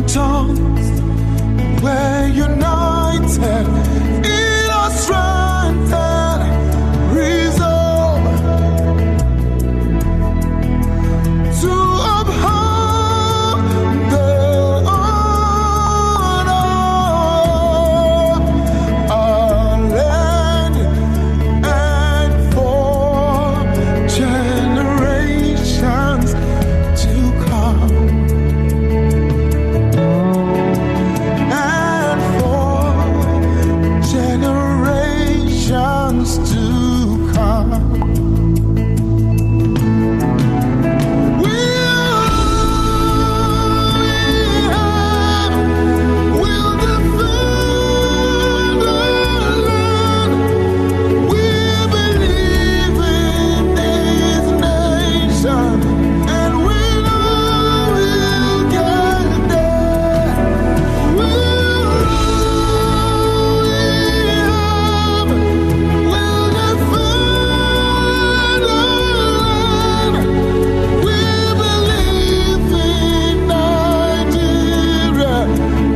tongues, we're united in our strength and resolve to uphold the honor of our land and for generations to come. And for generations to come. We'll defend our land. We believe in this nation, and we know we'll get there. We'll defend our land. We believe in Nigeria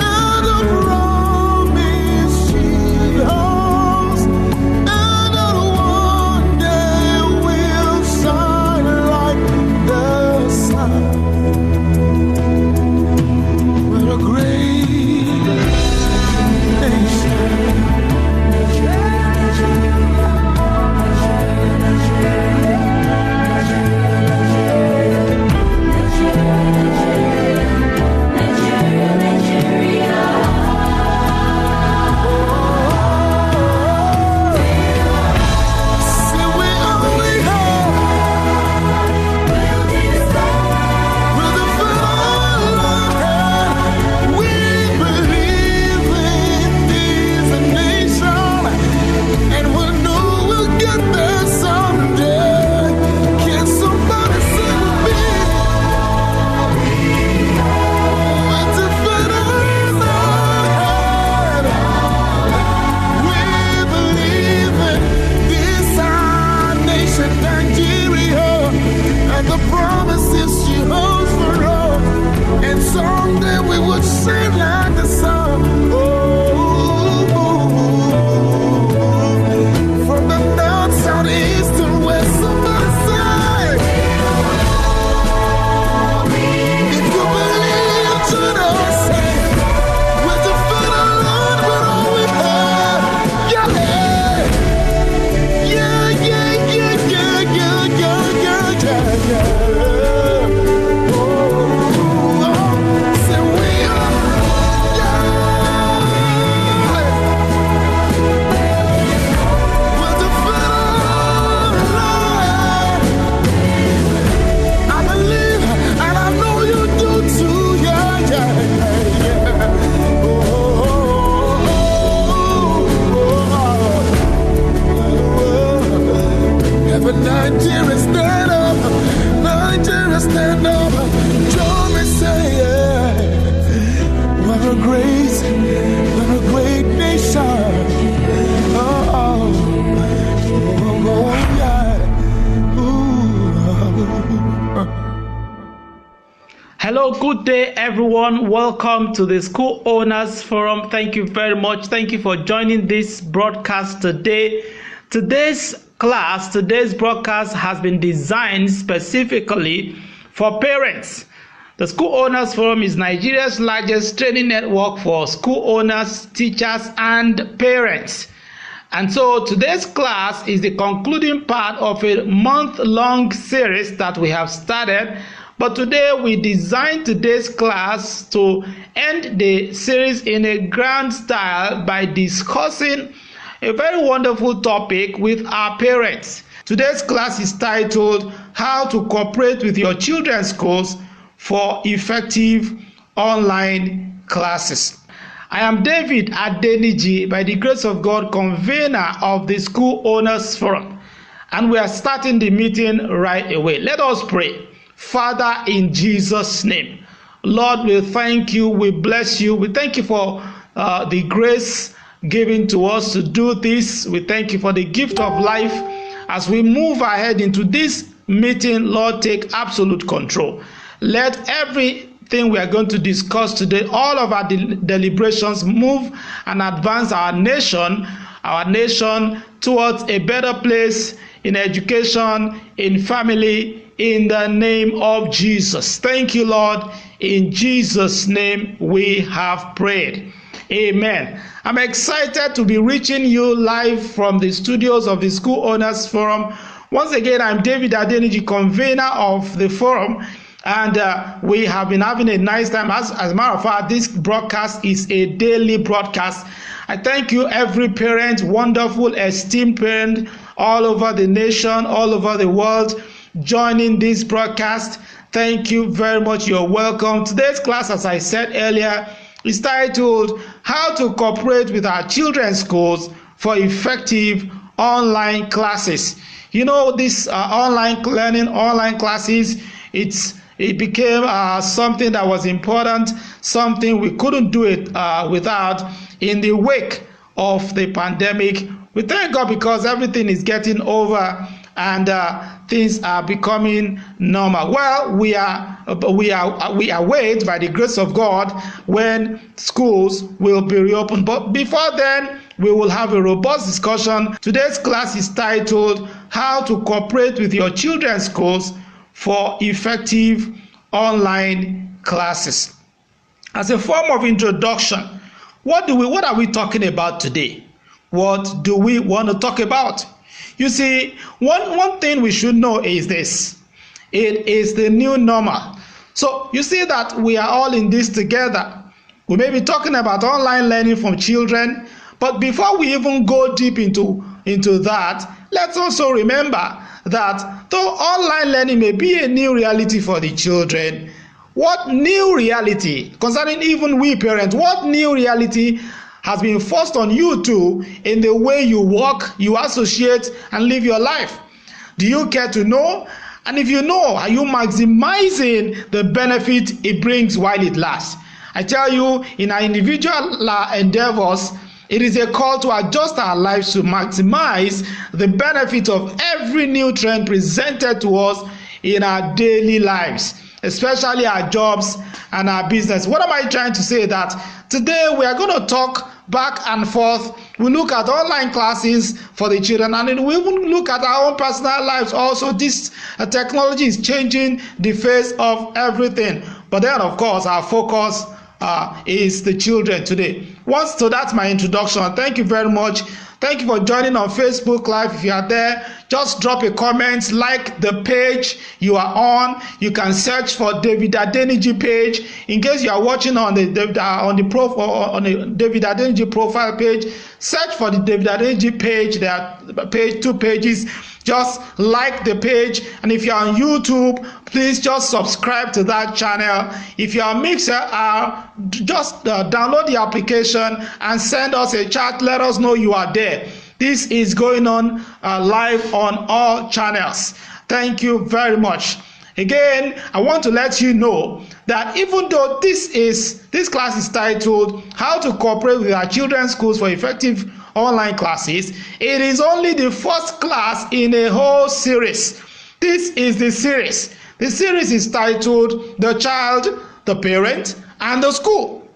and the promise she holds, and that one day we'll shine like the sun. We're a great nation. See, we only have we'll defend our land. We believe in this nation, and we know we'll get there someday. Can somebody sing with me? We'll defend our land. We believe in this our nation, Nigeria, and the promises she holds for us. And someday we would shine like the sun. Oh, from the north, south, east, and west. Somebody say, if you believe, join us. We'll defend our land with all we have. Yeah, yeah, yeah, yeah, yeah, yeah, yeah, yeah, yeah. Oh, say we are, yeah. We'll defend our land. I believe, and I know you do too. Yeah, yeah, yeah, yeah. But Nigeria stand up, Nigeria stand up. Join me, say yeah. We're a great nation. Oh, oh, oh, oh, yeah. Ooh. Hello, good day, everyone. Welcome to the School Owners Forum. Thank you very much. Thank you for joining this broadcast today. Today's broadcast has been designed specifically for parents. The School Owners Forum is Nigeria's largest training network for school owners, teachers, and parents. And so today's class is the concluding part of a month-long series that we have started. But today we designed today's class to end the series in a grand style by discussing a very wonderful topic with our parents. Today's class is titled How to Cooperate with Your Children's Schools for Effective Online Classes. I am David Adeniji, by the grace of God, convener of the School Owners Forum, and we are starting the meeting right away. Let us pray. Father, in Jesus' name, Lord, we thank you, we bless you, we thank you for the grace given to us to do this. We thank you for the gift of life. As we move ahead into this meeting, Lord, take absolute control. Let everything thing we are going to discuss today. All of our deliberations move and advance our nation towards a better place in education, in family, in the name of Jesus. Thank you, Lord. In Jesus' name we have prayed. Amen. I'm excited to be reaching you live from the studios of the School Owners Forum. Once again, I'm David Adeniji, convener of the forum, and we have been having a nice time. As a matter of fact, this broadcast is a daily broadcast. I thank you, every parent, wonderful, esteemed parent, all over the nation, all over the world, joining this broadcast. Thank you very much. You're welcome. Today's class, as I said earlier, is titled How to Cooperate with Our Children's Schools for Effective Online Classes. You know, this online learning, online classes, it became something that was important, something we couldn't do it without in the wake of the pandemic. We thank God because everything is getting over and things are becoming normal. Well, we await by the grace of God when schools will be reopened. But before then, we will have a robust discussion. Today's class is titled How to Cooperate with Your Children's Schools for Effective Online Classes. As a form of introduction, what are we talking about today? What do we want to talk about? You see, one thing we should know is this. It is the new normal. So you see that we are all in this together. We may be talking about online learning from children, but before we even go deep into that, let's also remember that though online learning may be a new reality for the children, what new reality, concerning even we parents, what new reality has been forced on you too in the way you work, you associate, and live your life? Do you care to know? And if you know, are you maximizing the benefit it brings while it lasts? I tell you, in our individual endeavors, it is a call to adjust our lives to maximize the benefit of every new trend presented to us in our daily lives, especially our jobs and our business. What am I trying to say? That today we are going to talk back and forth. We look at online classes for the children, and then we even look at our own personal lives also. This technology is changing the face of everything. But then, of course, our focus is the children today. So that's my introduction. Thank you very much. Thank you for joining on Facebook Live. If you are there, just drop a comment, like the page you are on. You can search for David Adeniji page. In case you are watching on the David Adeniji profile page, search for the David Adeniji page. There are two pages. Just like the page, and if you are on YouTube, please just subscribe to that channel. If you are on Mixer, just download the application and send us a chat. Let us know you are there. This is going on live on all channels. Thank you very much. Again, I want to let you know that even though this class is titled How to Cooperate with Our Children's Schools for Effective Online Classes, it is only the first class in a whole series. This is the series. The series is titled The Child, the Parent, and the School.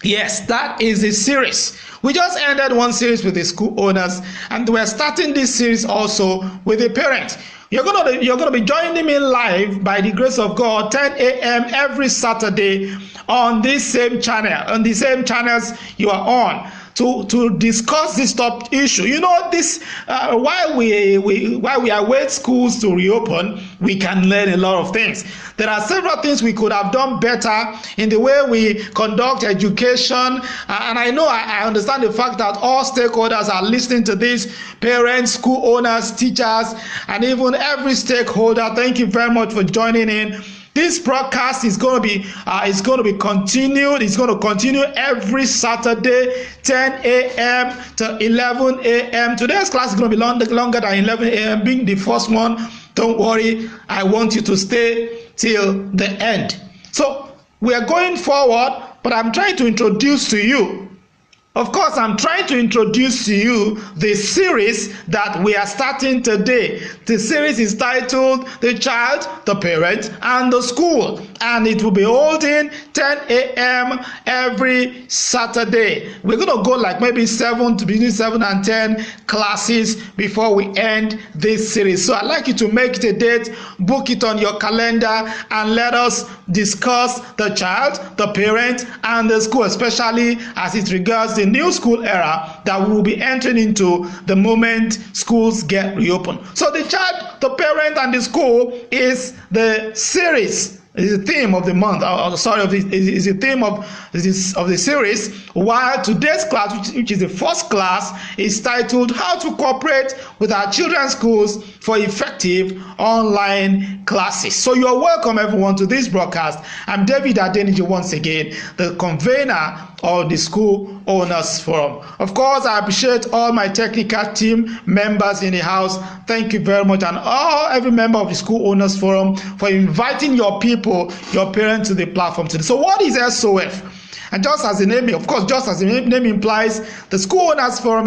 Yes, that is the series. We just ended one series with the school owners, and we're starting this series also with the parents. You're gonna be joining me live by the grace of God, 10 a.m. every Saturday on this same channel, on the same channels you are on, to discuss this top issue. You know, this while we await schools to reopen, we can learn a lot of things. There are several things we could have done better in the way we conduct education, and I know I understand the fact that all stakeholders are listening to this: parents, school owners, teachers, and even every stakeholder. Thank you very much for joining in. This broadcast is going to be continued. It's going to continue every Saturday, 10 a.m. to 11 a.m. Today's class is going to be longer than 11 a.m. being the first one. Don't worry. I want you to stay till the end. So we are going forward, but I'm trying to introduce to you. Of course, I'm trying to introduce to you the series that we are starting today. The series is titled The Child, the Parent, and the School. And it will be holding 10 a.m. every Saturday. We're going to go like maybe between 7 and 10 classes before we end this series. So I'd like you to make it a date, book it on your calendar, and let us discuss the child, the parent, and the school, especially as it regards the new school era that we will be entering into the moment schools get reopened. So the child, the parent, and the school is the series. Is the theme of the month. Is the theme of the series. While today's class, which is the first class, is titled "How to Cooperate with Our Children's Schools for Effective Online Classes." So you're welcome, everyone, to this broadcast. I'm David Adeniji once again, the convener of the School Owners Forum. Of course, I appreciate all my technical team members in the house. Thank you very much, and every member of the School Owners Forum for inviting your people, your parents, to the platform today. So what is SOF? And just as the name implies, the School Owners Forum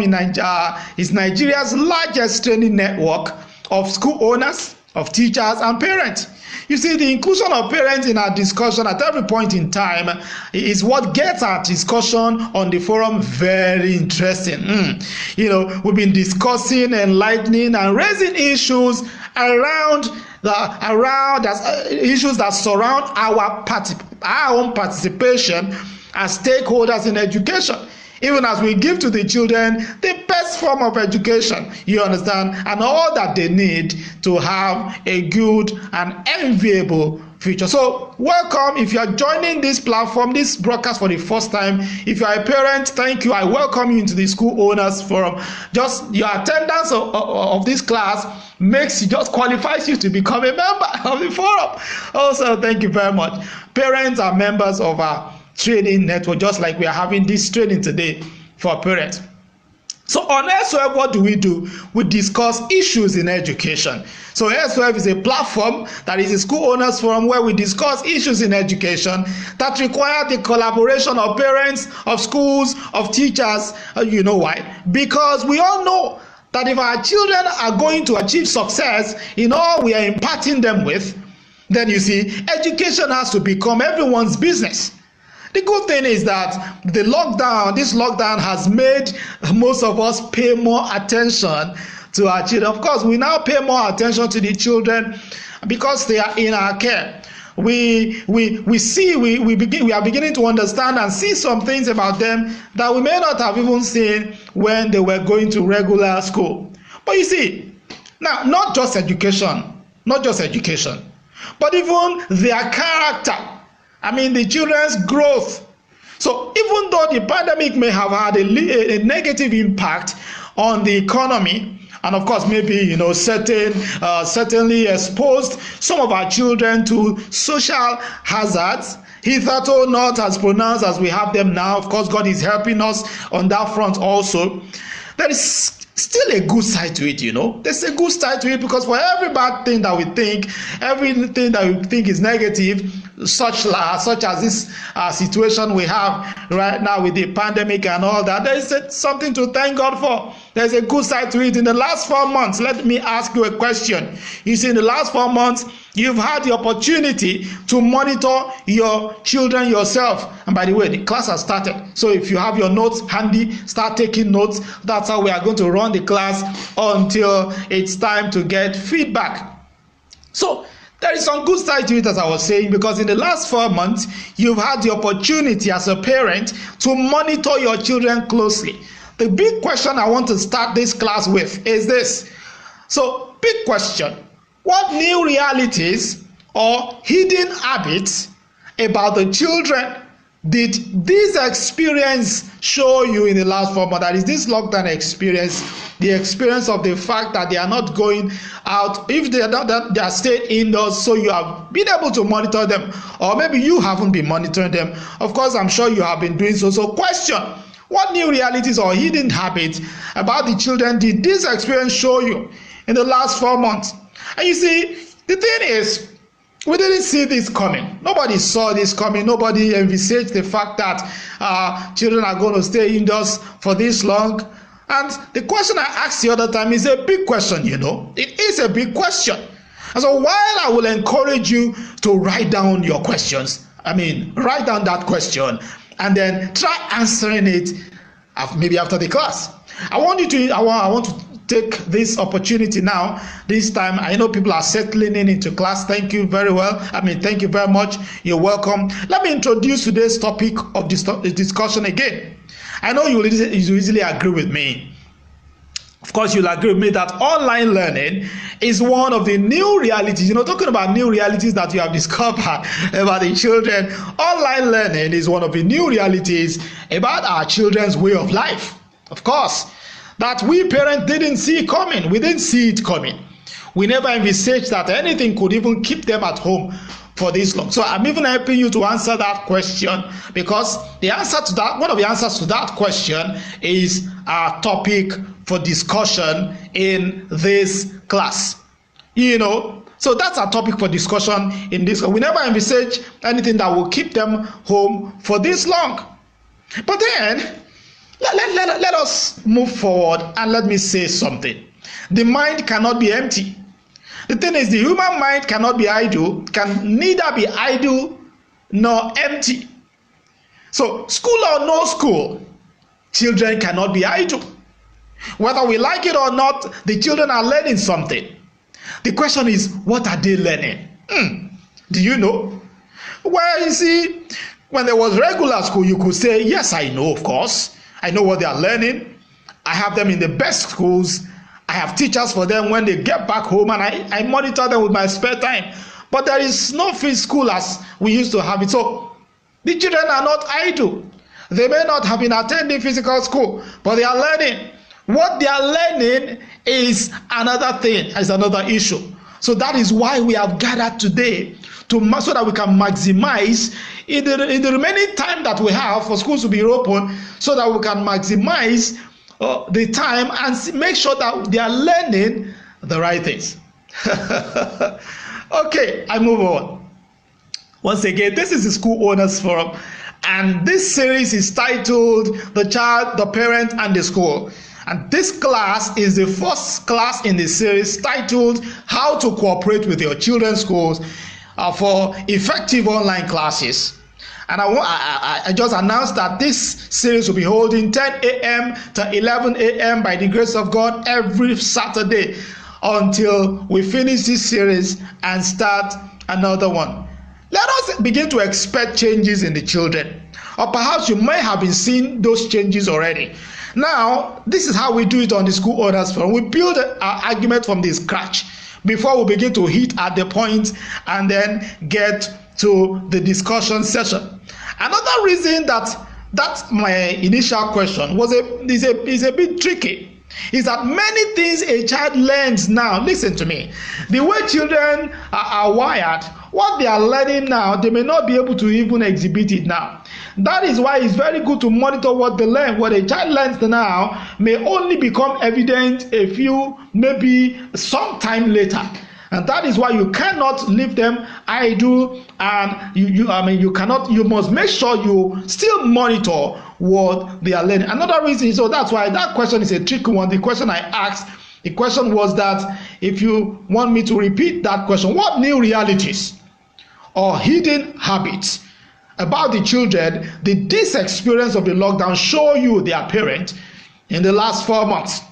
is Nigeria's largest training network of school owners, of teachers, and parents. You see, the inclusion of parents in our discussion at every point in time is what gets our discussion on the forum very interesting. We've been discussing, enlightening, and raising issues around issues that surround our own participation as stakeholders in education. Even as we give to the children the best form of education, you understand, and all that they need to have a good and enviable future. So welcome. If you are joining this platform, this broadcast for the first time, if you are a parent, thank you. I welcome you into the School Owners Forum. Just your attendance of this class just qualifies you to become a member of the forum. Also, thank you very much. Parents are members of our training network, just like we are having this training today for parents. So on SOF, what do? We discuss issues in education. So SOF is a platform that is a School Owners Forum where we discuss issues in education that require the collaboration of parents, of schools, of teachers. You know why? Because we all know that if our children are going to achieve success in all we are imparting them with, then you see, education has to become everyone's business. The good thing is that this lockdown has made most of us pay more attention to our children. Of course, we now pay more attention to the children because they are in our care. We are beginning to understand and see some things about them that we may not have even seen when they were going to regular school. But you see, now not just education, but even their character. The children's growth. So even though the pandemic may have had a negative impact on the economy, and of course maybe certainly exposed some of our children to social hazards, hitherto not as pronounced as we have them now. Of course, God is helping us on that front also. There is still a good side to it, There's a good side to it, because for every bad thing that we think, everything that we think is negative, such as this situation we have right now with the pandemic and all that, there is something to thank God for. There's a good side to it. In the last 4 months, let me ask you a question. You see, in the last 4 months, you've had the opportunity to monitor your children yourself. And by the way, the class has started. So if you have your notes handy, start taking notes. That's how we are going to run the class until it's time to get feedback. So there is some good side to it, as I was saying, because in the last 4 months, you've had the opportunity as a parent to monitor your children closely. The big question I want to start this class with is this. So, big question. What new realities or hidden habits about the children did this experience show you in the last 4 months? That is, this lockdown experience, the experience of the fact that they are not going out, if they are staying indoors, so you have been able to monitor them, or maybe you haven't been monitoring them. Of course, I'm sure you have been doing so. So question, what new realities or hidden habits about the children did this experience show you in the last 4 months? And you see, the thing is, We didn't see this coming. Nobody saw this coming. Nobody envisaged the fact that children are going to stay indoors for this long. And the question I asked the other time is a big question, you know. It is a big question. And so while I will encourage you to write down your questions, write down that question and then try answering it maybe after the class. I want to take this opportunity now. This time, I know people are settling into class. Thank you very well. Thank you very much. You're welcome. Let me introduce today's topic of this discussion again. I know you will easily agree with me. Of course, you'll agree with me that online learning is one of the new realities. Talking about new realities that you have discovered about the children, online learning is one of the new realities about our children's way of life. Of course, that we parents didn't see coming. We didn't see it coming. We never envisaged that anything could even keep them at home for this long. So I'm even helping you to answer that question, because one of the answers to that question is our topic for discussion in this class. So that's our topic for discussion in this. We never envisage anything that will keep them home for this long. But then let us move forward and let me say something. The mind cannot be empty. The thing is, the human mind cannot be idle, can neither be idle nor empty. So, school or no school, children cannot be idle. Whether we like it or not, the children are learning something. The question is, what are they learning? Do you know? Well, you see, when there was regular school, you could say, yes, I know, of course. I know what they are learning. I have them in the best schools. I have teachers for them when they get back home, and I monitor them with my spare time. But there is no free school as we used to have it. So the children are not idle. They may not have been attending physical school, but they are learning. What they are learning is another thing, is another issue. So that is why we have gathered today, so that we can maximize in the remaining time that we have for schools to be open, so that we can maximize the time and make sure that they are learning the right things. Okay, I move on. Once again, this is the School Owners Forum, and this series is titled The Child, the Parent, and the School. And this class is the first class in the series titled How to Cooperate with Your Children's Schools for Effective Online Classes. And I just announced that this series will be holding 10 a.m. to 11 a.m. by the grace of God every Saturday until we finish this series and start another one. Let us begin to expect changes in the children. Or perhaps you may have been seeing those changes already. Now, this is how we do it on the School Owners Forum. We build our argument from the scratch before we begin to hit at the point and then get to the discussion session. Another reason that my initial question is a bit tricky is that many things a child learns now, listen to me, the way children are wired, what they are learning now, they may not be able to even exhibit it now. That is why it's very good to monitor what they learn. What a child learns now may only become evident maybe sometime later. And that is why you cannot leave them idle, and you must make sure you still monitor what they are learning. Another reason, so that's why that question is a tricky one. The question I asked, the question was that, if you want me to repeat that question, what new realities or hidden habits about the children did this experience of the lockdown show you, their parent, in the last 4 months?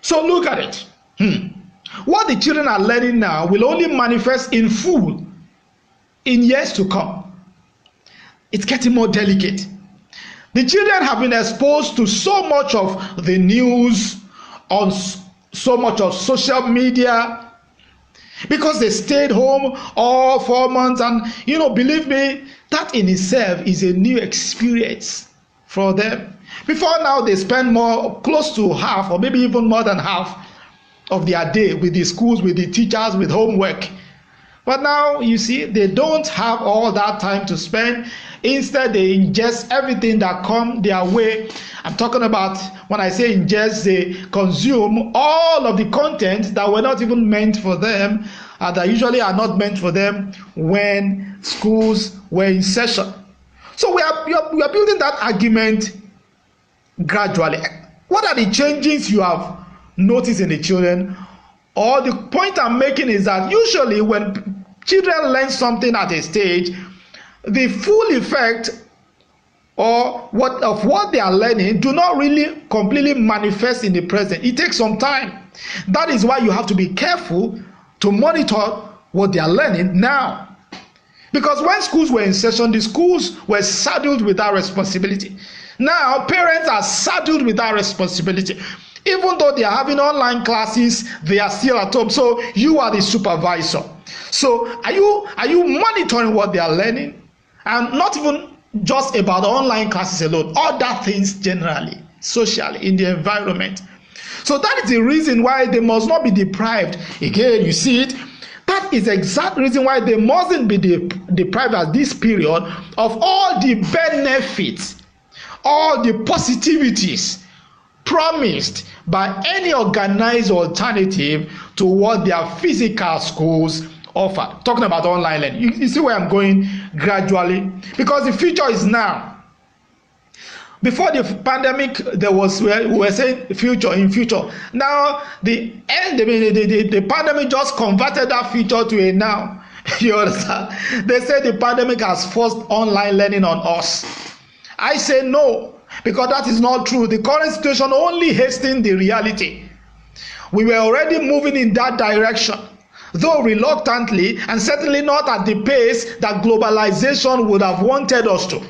So look at it. What the children are learning now will only manifest in full in years to come. It's getting more delicate. The children have been exposed to so much of the news, on so much of social media, because they stayed home all 4 months. And believe me, that in itself is a new experience for them. Before now, they spend close to half, or maybe even more than half of their day with the schools, with the teachers, with homework. But now you see they don't have all that time to spend. Instead, they ingest everything that come their way. I'm talking about, when I say ingest, they consume all of the content that were not even meant for them, that usually are not meant for them when schools were in session. So we are building that argument gradually. What are the changes you have noticed in the children? Or the point I'm making is that usually when children learn something at a stage, the full effect of what they are learning do not really completely manifest in the present. It takes some time. That is why you have to be careful to monitor what they are learning now. Because when schools were in session, the schools were saddled with that responsibility. Now, parents are saddled with that responsibility. Even though they are having online classes, they are still at home. So you are the supervisor. So are you monitoring what they are learning? And not even just about online classes alone, other things generally, socially, in the environment. So that is the reason why they must not be deprived. Again, you see it. That is the exact reason why they mustn't be deprived at this period of all the benefits, all the positivities promised by any organized alternative to what their physical schools offer. Talking about online learning, you see where I'm going gradually, because the future is now. Before the pandemic, we were saying future in future. Now the pandemic just converted that future to a now. You understand? They say the pandemic has forced online learning on us. I say no, because that is not true. The current situation only hastened the reality. We were already moving in that direction, though reluctantly, and certainly not at the pace that globalization would have wanted us to.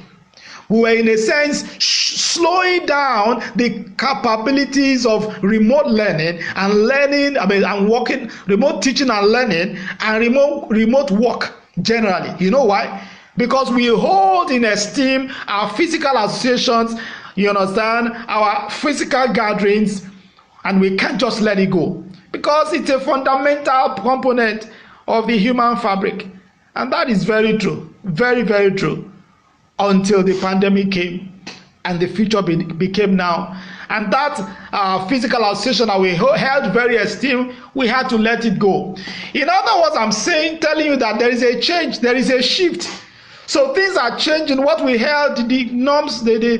We were in a sense slowing down the capabilities of remote learning and working, remote teaching and learning, and remote work generally. You know why? Because we hold in esteem our physical associations, you understand, our physical gatherings, and we can't just let it go, because it's a fundamental component of the human fabric. And that is very true, very, very true, until the pandemic came and the future became now. And that physical association that we held very esteemed, we had to let it go. In other words, I'm telling you that there is a change, there is a shift. So things are changing. What we held, the norms, the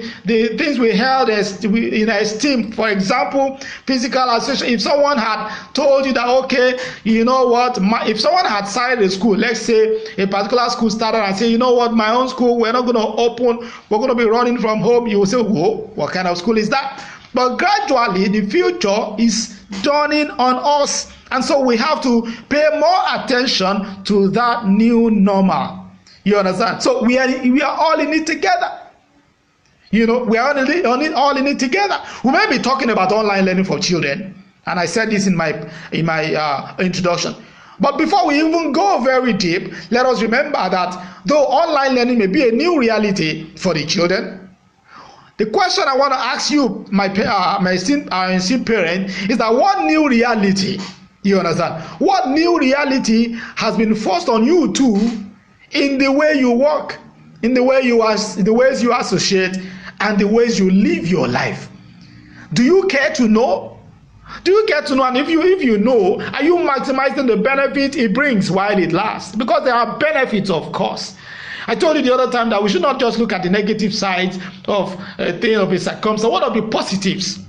things we held in esteem. For example, physical association. If someone had told you that, okay, you know what, if someone had started a school, let's say a particular school started and say, you know what, my own school, we're not going to open, we're going to be running from home, you will say, whoa, what kind of school is that? But gradually, the future is dawning on us. And so we have to pay more attention to that new normal. You understand? So we are all in it together. You know, we are all in it together. We may be talking about online learning for children, and I said this in my introduction. But before we even go very deep, let us remember that though online learning may be a new reality for the children, the question I want to ask you, my esteemed parent, is that what new reality? You understand? What new reality has been forced on you too? In the way you work, in the ways you associate, and the ways you live your life. Do you care to know? Do you care to know? And if you know, are you maximizing the benefit it brings while it lasts? Because there are benefits, of course. I told you the other time that we should not just look at the negative sides of a thing, of a circumstance. What are the positives?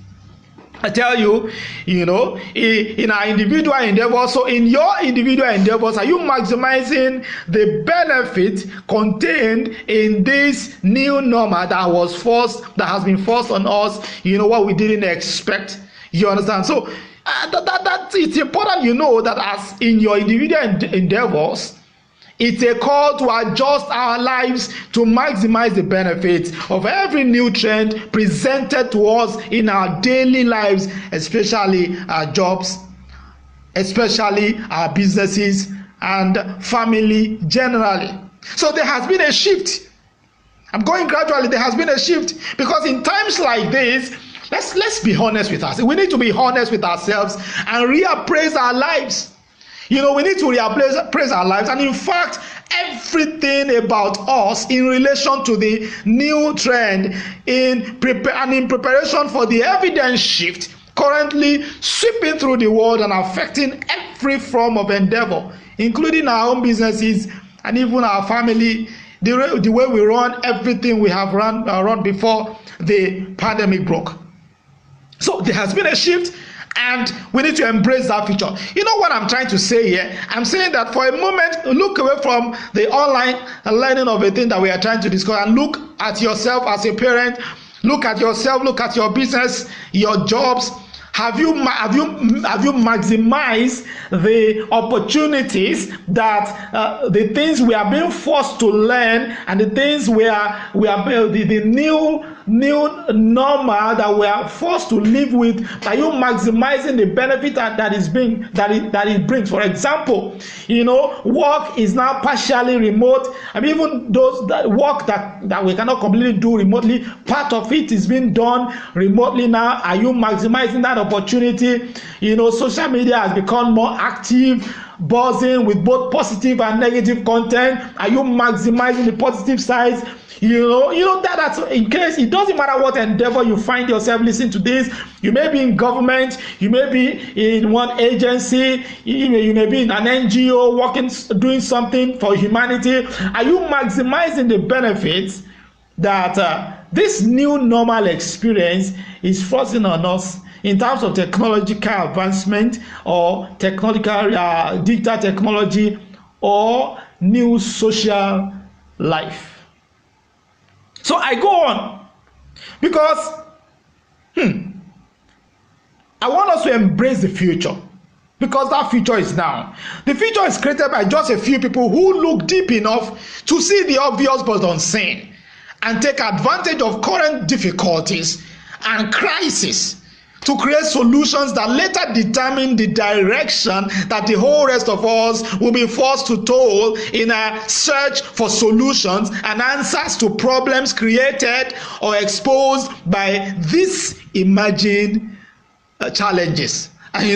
I tell you, you know, in our individual endeavors, so in your individual endeavors, are you maximizing the benefit contained in this new normal that has been forced on us, you know, what we didn't expect? You understand? So that it's important, you know, that as in your individual endeavors, it's a call to adjust our lives to maximize the benefits of every new trend presented to us in our daily lives, especially our jobs, especially our businesses and family generally. So there has been a shift. I'm going gradually. There has been a shift, because in times like this, let's be honest with us. We need to be honest with ourselves and reappraise our lives. We need to reappraise our lives, and in fact, everything about us in relation to the new trend in preparation for the evidence shift currently sweeping through the world and affecting every form of endeavor, including our own businesses and even our family, the way we run everything we have run before the pandemic broke. So there has been a shift, and we need to embrace that future. You know what I'm trying to say here? I'm saying that for a moment, look away from the online learning of a thing that we are trying to discuss, and look at yourself as a parent. Look at yourself, look at your business, your jobs. Have you maximized the opportunities that the things we are being forced to learn, and the things we are the new normal that we are forced to live with? Are you maximizing the benefit that it brings? For example, work is now partially remote. I mean, even those that work that we cannot completely do remotely, part of it is being done remotely now. Are you maximizing that opportunity? Social media has become more active, buzzing with both positive and negative content. Are you maximizing the positive sides? That's in case it doesn't matter what endeavor you find yourself listening to this. You may be in government, you may be in one agency, you may be in an NGO working, doing something for humanity. Are you maximizing the benefits that this new normal experience is forcing on us in terms of technological advancement, or digital technology, or new social life? So I go on because I want us to embrace the future, because that future is now. The future is created by just a few people who look deep enough to see the obvious but unseen, and take advantage of current difficulties and crises to create solutions that later determine the direction that the whole rest of us will be forced to toil in a search for solutions and answers to problems created or exposed by these emerging challenges. And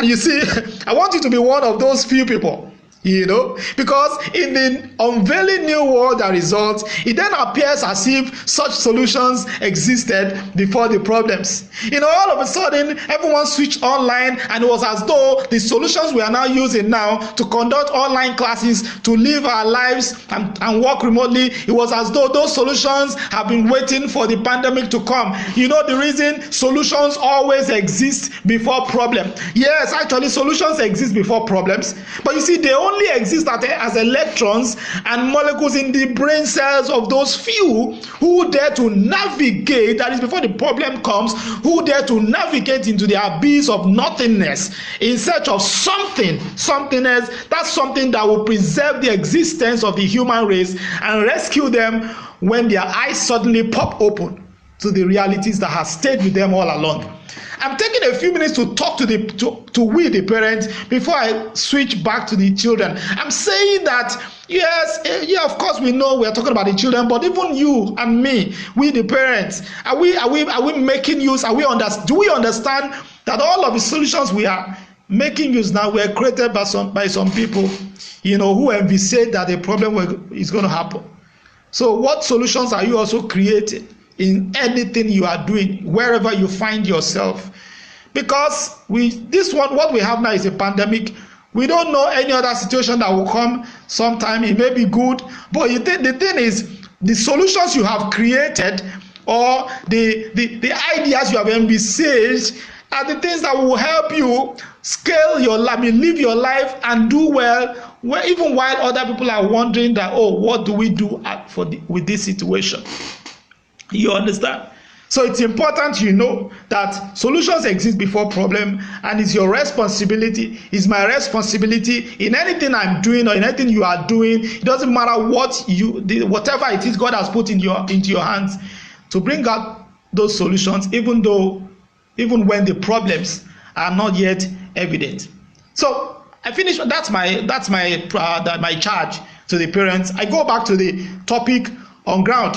you see, I want you to be one of those few people. Because in the unveiling new world that results, it then appears as if such solutions existed before the problems. All of a sudden, everyone switched online, and it was as though the solutions we are now using now to conduct online classes, to live our lives and work remotely, it was as though those solutions have been waiting for the pandemic to come. The reason solutions always exist before problems. Yes, actually, solutions exist before problems, but you see, they only exist as electrons and molecules in the brain cells of those few who dare to navigate, that is before the problem comes, who dare to navigate into the abyss of nothingness in search of something else. That's something that will preserve the existence of the human race and rescue them when their eyes suddenly pop open to the realities that have stayed with them all along. I'm taking a few minutes to talk to we the parents before I switch back to the children. I'm saying that yes, of course we know we are talking about the children, but even you and me, we the parents, are we making use? Do we understand that all of the solutions we are making use now were created by some people, who envisage that a problem is going to happen? So what solutions are you also creating in anything you are doing, wherever you find yourself? Because what we have now is a pandemic. We don't know any other situation that will come sometime. It may be good, but the thing is, the solutions you have created, or the ideas you have envisaged, are the things that will help you scale your life, live your life and do well, even while other people are wondering that, what do we do with this situation? You understand? So it's important that solutions exist before problem, and it's your responsibility, it's my responsibility in anything I'm doing or in anything you are doing. It doesn't matter whatever it is God has put into your hands, to bring out those solutions, even when the problems are not yet evident. So I finished. That's my charge to the parents. I go back to the topic on ground.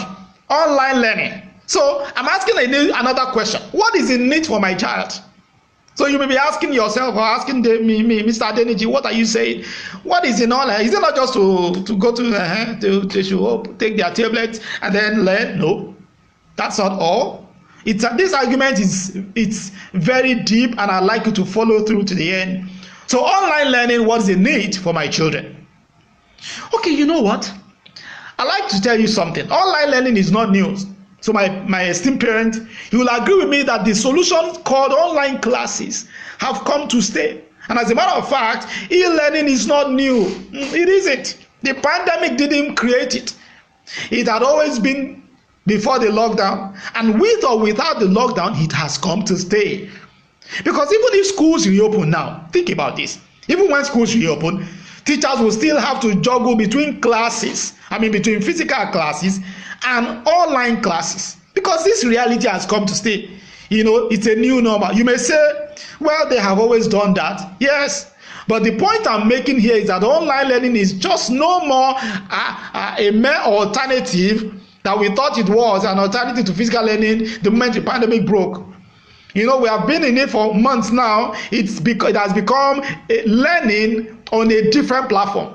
Online learning. So I'm asking another question. What is in it for my child? So you may be asking yourself or asking me, Mr. Adeniji, what are you saying? What is in online? Is it not just to go to they should take their tablets and then learn? No, that's not all. This argument it's very deep, and I'd like you to follow through to the end. So online learning, what's the need for my children? Okay, you know what? I'd like to tell you something. Online learning is not new. So my esteemed parent, you will agree with me that the solution called online classes have come to stay. And as a matter of fact, e-learning is not new. It isn't. The pandemic didn't create it. It had always been before the lockdown. And with or without the lockdown, it has come to stay. Because even if schools reopen now, think about this. Even when schools reopen, teachers will still have to juggle between between physical classes and online classes, because this reality has come to stay. It's a new normal. You may say, well, they have always done that. Yes, but the point I'm making here is that online learning is just no more a mere alternative that we thought it was, an alternative to physical learning the moment the pandemic broke. We have been in it for months now. It has become learning on a different platform,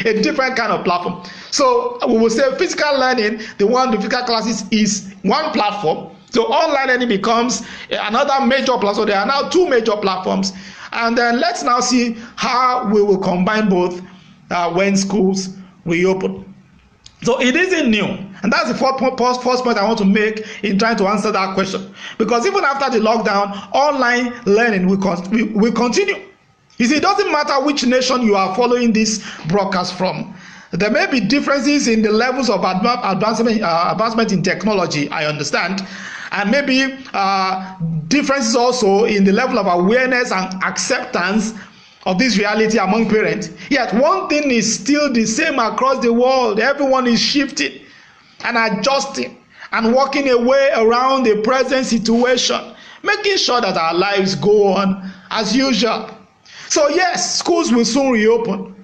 a different kind of platform. So we will say physical learning, the physical classes is one platform. So online learning becomes another major platform. So there are now two major platforms. And then let's now see how we will combine both when schools reopen. So it isn't new. And that's the first point I want to make in trying to answer that question. Because even after the lockdown, online learning will continue. You see, it doesn't matter which nation you are following this broadcast from. There may be differences in the levels of advancement in technology, I understand. And maybe differences also in the level of awareness and acceptance of this reality among parents. Yet one thing is still the same across the world. Everyone is shifting and adjusting and working a way around the present situation, making sure that our lives go on as usual. So yes, schools will soon reopen,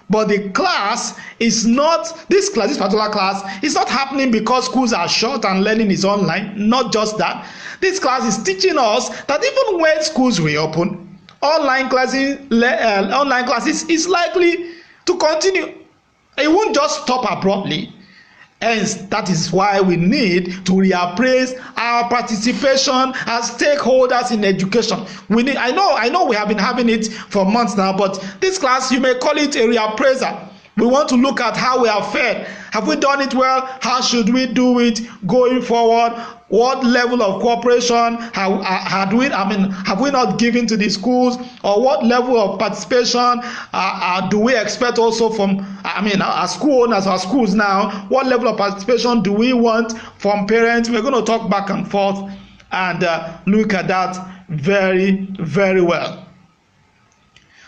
but this particular class is not happening because schools are shut and learning is online. Not just that. This class is teaching us that even when schools reopen, online classes is likely to continue. It won't just stop abruptly. Hence, that is why we need to reappraise our participation as stakeholders in education. I know we have been having it for months now, but this class, you may call it a reappraiser. We want to look at how we have fared. Have we done it well? How should we do it going forward? What level of cooperation have we not given to the schools? Or what level of participation do we expect also from, our school owners, our schools now? What level of participation do we want from parents? We're going to talk back and forth and look at that very, very well.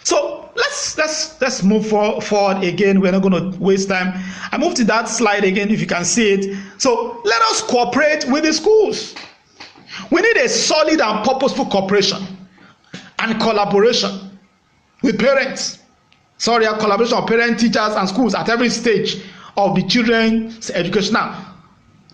So let's move forward again. We're not going to waste time. I move to that slide again if you can see it. So let us cooperate with the schools. We need a solid and purposeful cooperation and collaboration with parents. A collaboration of parents, teachers, and schools at every stage of the children's education. Now,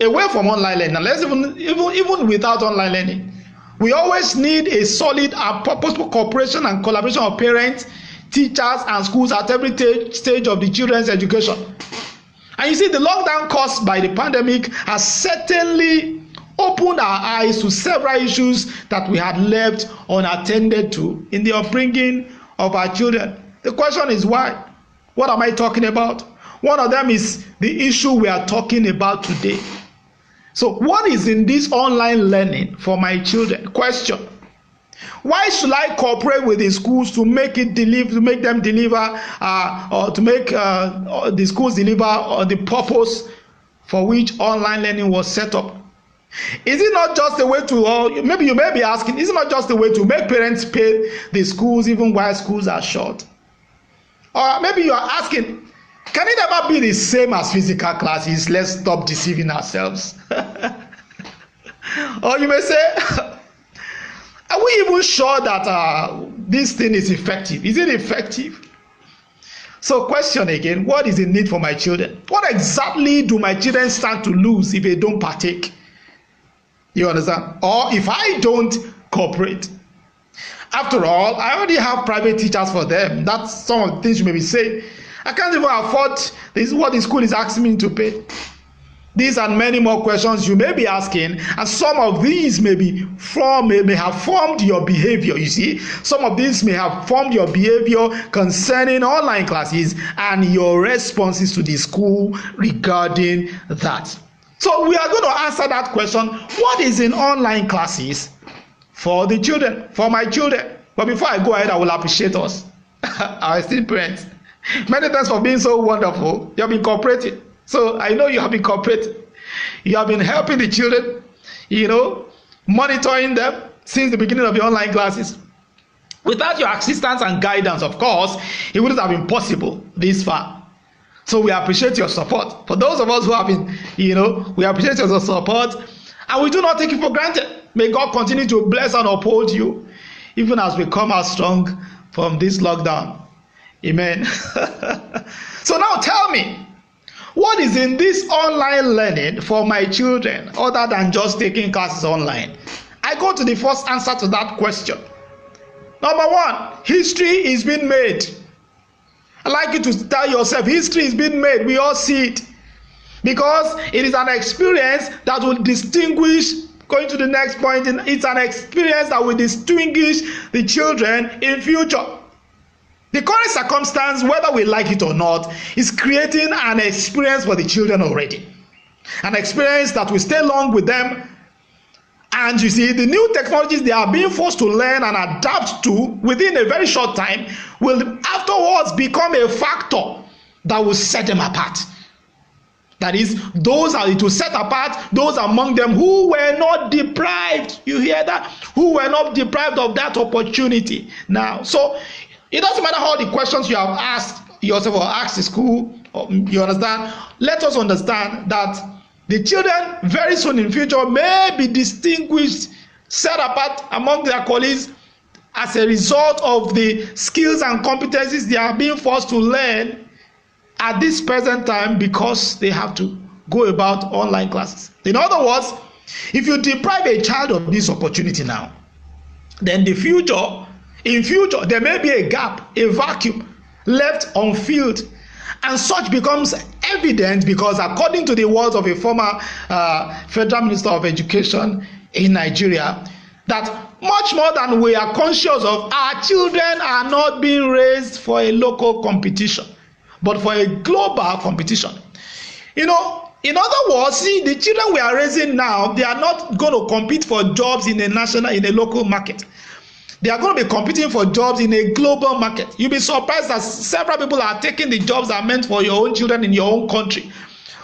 away from online learning. Now, let's even without online learning, we always need a solid and purposeful cooperation and collaboration of parents, teachers, and schools at every stage of the children's education. And you see, the lockdown caused by the pandemic has certainly opened our eyes to several issues that we had left unattended to in the upbringing of our children. The question is why? What am I talking about? One of them is the issue we are talking about today. So what is in this online learning for my children? Question. Why should I cooperate with the schools to make them deliver, or to make the schools deliver on the purpose for which online learning was set up? Is it not just a way to, or maybe you may be asking, is it not just a way to make parents pay the schools even while schools are shut? Or maybe you are asking, can it ever be the same as physical classes? Let's stop deceiving ourselves. Or you may say, are we even sure that this thing is effective? Is it effective? So question again, what is the need for my children? What exactly do my children stand to lose if they don't partake? You understand? Or if I don't cooperate? After all, I already have private teachers for them. That's some of the things you may be saying. I can't even afford this is what the school is asking me to pay. These and many more questions you may be asking, and some of these may have formed your behavior. You see, some of these may have formed your behavior concerning online classes and your responses to the school regarding that. So we are going to answer that question. What is in online classes for the children, for my children? But before I go ahead, I will appreciate us, our esteemed parents. Many thanks for being so wonderful. You have been cooperating. So I know you have been cooperating. You have been helping the children, monitoring them since the beginning of the online classes. Without your assistance and guidance, of course, it wouldn't have been possible this far. So we appreciate your support. For those of us who have been, we appreciate your support, and we do not take it for granted. May God continue to bless and uphold you, even as we come out strong from this lockdown. Amen. So now tell me, what is in this online learning for my children other than just taking classes online? I go to the first answer to that question. Number one, history is being made. I'd like you to tell yourself, history is being made. We all see it. Because it is an experience that will distinguish, going to the next point, it's an experience that will distinguish the children in future. The current circumstance, whether we like it or not, is creating an experience for the children already. An experience that will stay long with them. And you see, the new technologies they are being forced to learn and adapt to within a very short time will afterwards become a factor that will set them apart. That is, it will set apart those among them who were not deprived. You hear that? Who were not deprived of that opportunity. Now, so it doesn't matter how the questions you have asked yourself or asked the school, you understand? Let us understand that the children very soon in future may be distinguished, set apart among their colleagues as a result of the skills and competencies they are being forced to learn at this present time because they have to go about online classes. In other words, if you deprive a child of this opportunity now, then in future there may be a gap, a vacuum left unfilled, and such becomes evident because according to the words of a former Federal Minister of Education in Nigeria, that much more than we are conscious of, our children are not being raised for a local competition, but for a global competition. In other words, see, the children we are raising now, they are not going to compete for jobs in a local market. They are going to be competing for jobs in a global market. You'll be surprised that several people are taking the jobs that are meant for your own children in your own country.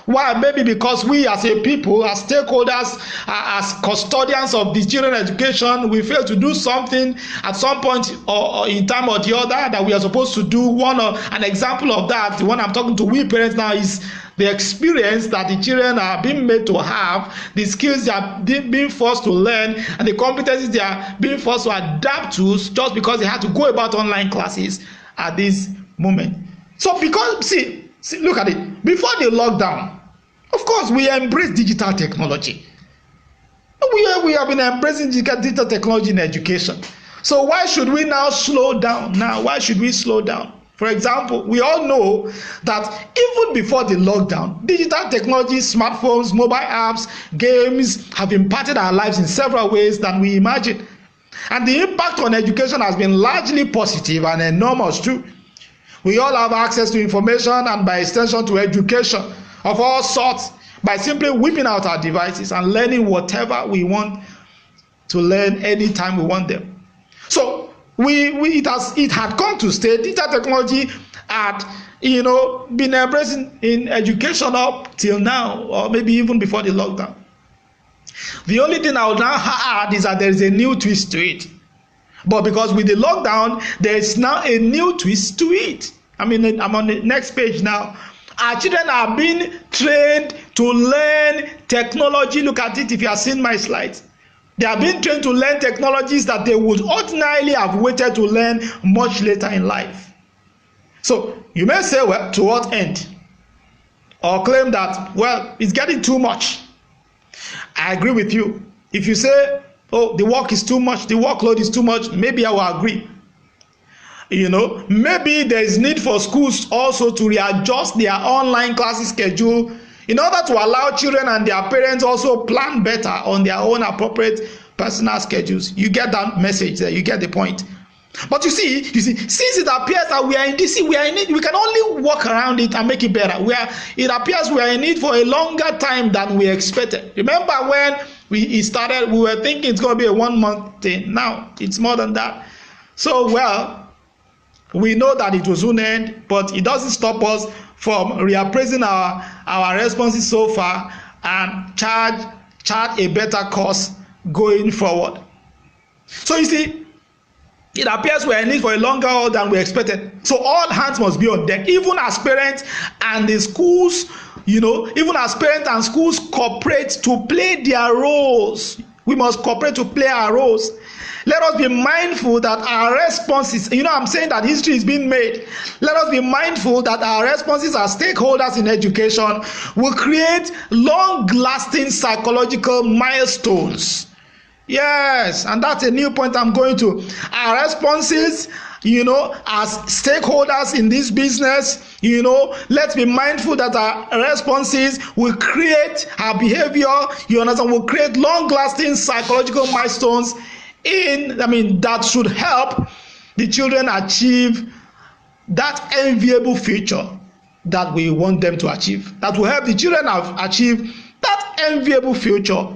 Why? Maybe because we as a people, as stakeholders, as custodians of the children's education, we fail to do something at some point or in time or the other that we are supposed to do. An example of that, the one I'm talking to we parents now, is the experience that the children are being made to have, the skills they are being forced to learn, and the competencies they are being forced to adapt to just because they had to go about online classes at this moment. So because, see, look at it. Before the lockdown, of course, we embrace digital technology. We have been embracing digital technology in education. So why should we now slow down? Why should we slow down? For example, we all know that even before the lockdown, digital technology, smartphones, mobile apps, games have impacted our lives in several ways than we imagine. And the impact on education has been largely positive and enormous too. We all have access to information and by extension to education of all sorts by simply whipping out our devices and learning whatever we want to learn anytime we want them. So it had come to stay. Digital technology had been embraced in education up till now, or maybe even before the lockdown. The only thing I would now add is that there is a new twist to it. But because with the lockdown, there is now a new twist to it. I'm on the next page now. Our children are being trained to learn technology. Look at it if you have seen my slides. They are being trained to learn technologies that they would ordinarily have waited to learn much later in life. So you may say, well, to what end? Or claim that, well, it's getting too much. I agree with you. If you say Oh, the work is too much, the workload is too much. Maybe I will agree. Maybe there is need for schools also to readjust their online classes schedule in order to allow children and their parents also plan better on their own appropriate personal schedules. You get that message there, you get the point. But you see, since it appears that we are in this, we are in it, we can only work around it and make it better. It appears we are in it for a longer time than we expected. Remember when it started, we were thinking it's going to be a 1 month thing. Now it's more than that. So, we know that it will soon end, but it doesn't stop us from reappraising our responses so far and chart a better course going forward. So you see, it appears we are in need for a longer haul than we expected. So all hands must be on deck, even as parents and the schools, even as parents and schools cooperate to play their roles. We must cooperate to play our roles. Let us be mindful that our responses, I'm saying that history is being made. Let us be mindful that our responses as stakeholders in education will create long-lasting psychological milestones. Yes, and that's a new point I'm going to. Our responses, as stakeholders in this business, let's be mindful that our responses will create our behavior, will create long-lasting psychological milestones that should help the children achieve that enviable future that we want them to achieve. That will help the children achieve that enviable future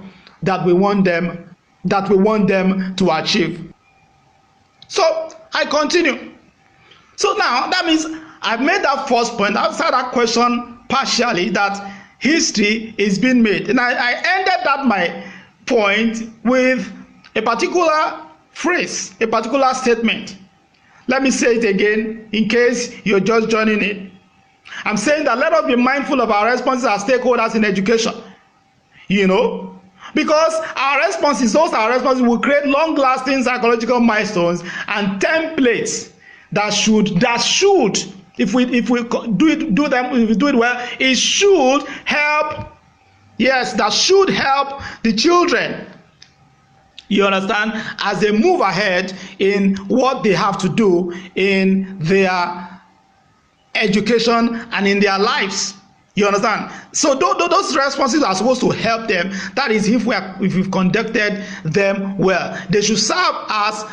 that we want them to achieve. So I continue. So now that means I've made that first point. I've answered that question partially, that history is being made, and I ended that my point with a particular phrase, a particular statement. Let me say it again in case you're just joining in. I'm saying that let us be mindful of our responses as stakeholders in education. Because those will create long-lasting psychological milestones and templates that should, if we do it well, it should help. Yes, that should help the children. You understand? As they move ahead in what they have to do in their education and in their lives. You understand? So those responses are supposed to help them. That is, if we've conducted them well. They should serve as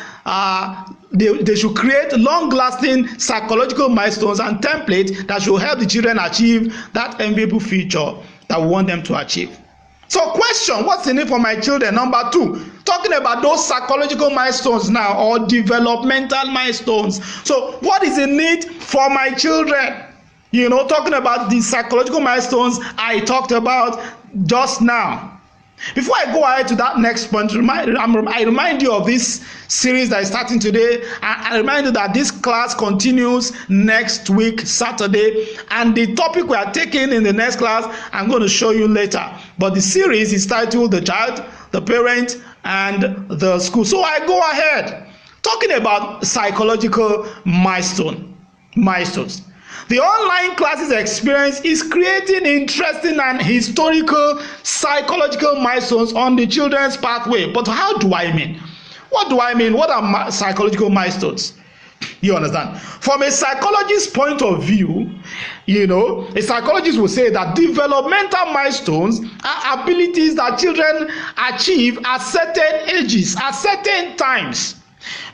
they should create long-lasting psychological milestones and templates that should help the children achieve that enviable future that we want them to achieve. So question, what's the need for my children? Number 2, talking about those psychological milestones now, or developmental milestones. So what is the need for my children? Talking about the psychological milestones I talked about just now. Before I go ahead to that next point, I remind you of this series that is starting today. I remind you that this class continues next week, Saturday. And the topic we are taking in the next class, I'm going to show you later. But the series is titled The Child, the Parent, and the School. So I go ahead talking about psychological milestones. The online classes experience is creating interesting and historical psychological milestones on the children's pathway. But how do I mean? What do I mean? What are psychological milestones? You understand? From a psychologist's point of view, a psychologist will say that developmental milestones are abilities that children achieve at certain ages, at certain times.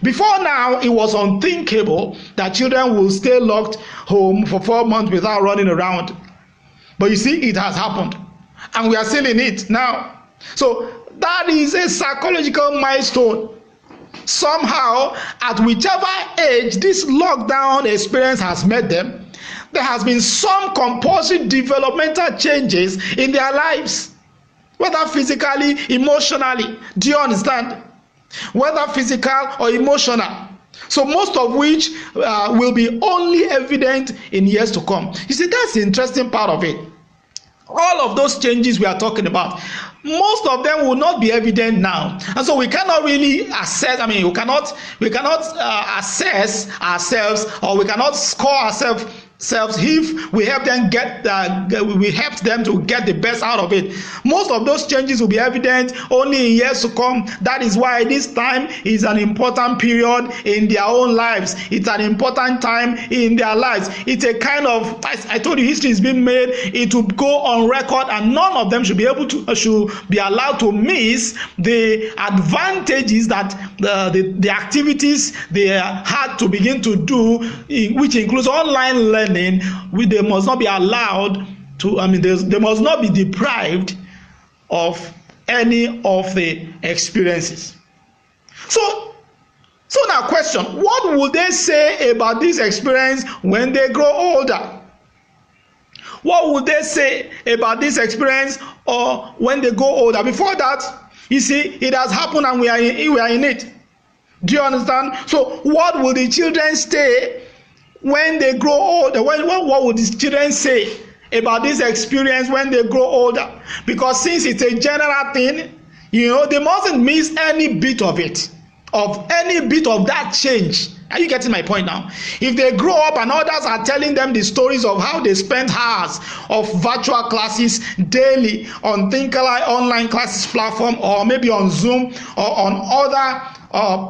Before now, it was unthinkable that children will stay locked home for 4 months without running around. But you see, it has happened. And we are still in it now. So that is a psychological milestone. Somehow, at whichever age this lockdown experience has met them, there has been some compulsory developmental changes in their lives. Whether physically, emotionally. Do you understand? Whether physical or emotional. So most of which will be only evident in years to come. You see, that's the interesting part of it. All of those changes we are talking about, most of them will not be evident now, and so we cannot really assess. We cannot assess ourselves, or we cannot score ourselves themselves if we help them we helped them to get the best out of it. Most of those changes will be evident only in years to come. That is why this time is an important period in their own lives. It's an important time in their lives. It's a kind of, I told you, history is being made. It will go on record, and none of them should be allowed to miss the advantages that the activities they had to begin to do, which includes online learning. They must not be allowed to, they must not be deprived of any of the experiences. So now question, what will they say about this experience when they grow older? What would they say about this experience or when they go older? Before that, you see, it has happened and we are in it. Do you understand? So what will the children say when they grow older? What would the children say about this experience when they grow older? Because since it's a general thing, they mustn't miss any bit of it, of that change. Are you getting my point now? If they grow up and others are telling them the stories of how they spent hours of virtual classes daily on Thinkerlike online classes platform, or maybe on Zoom or on other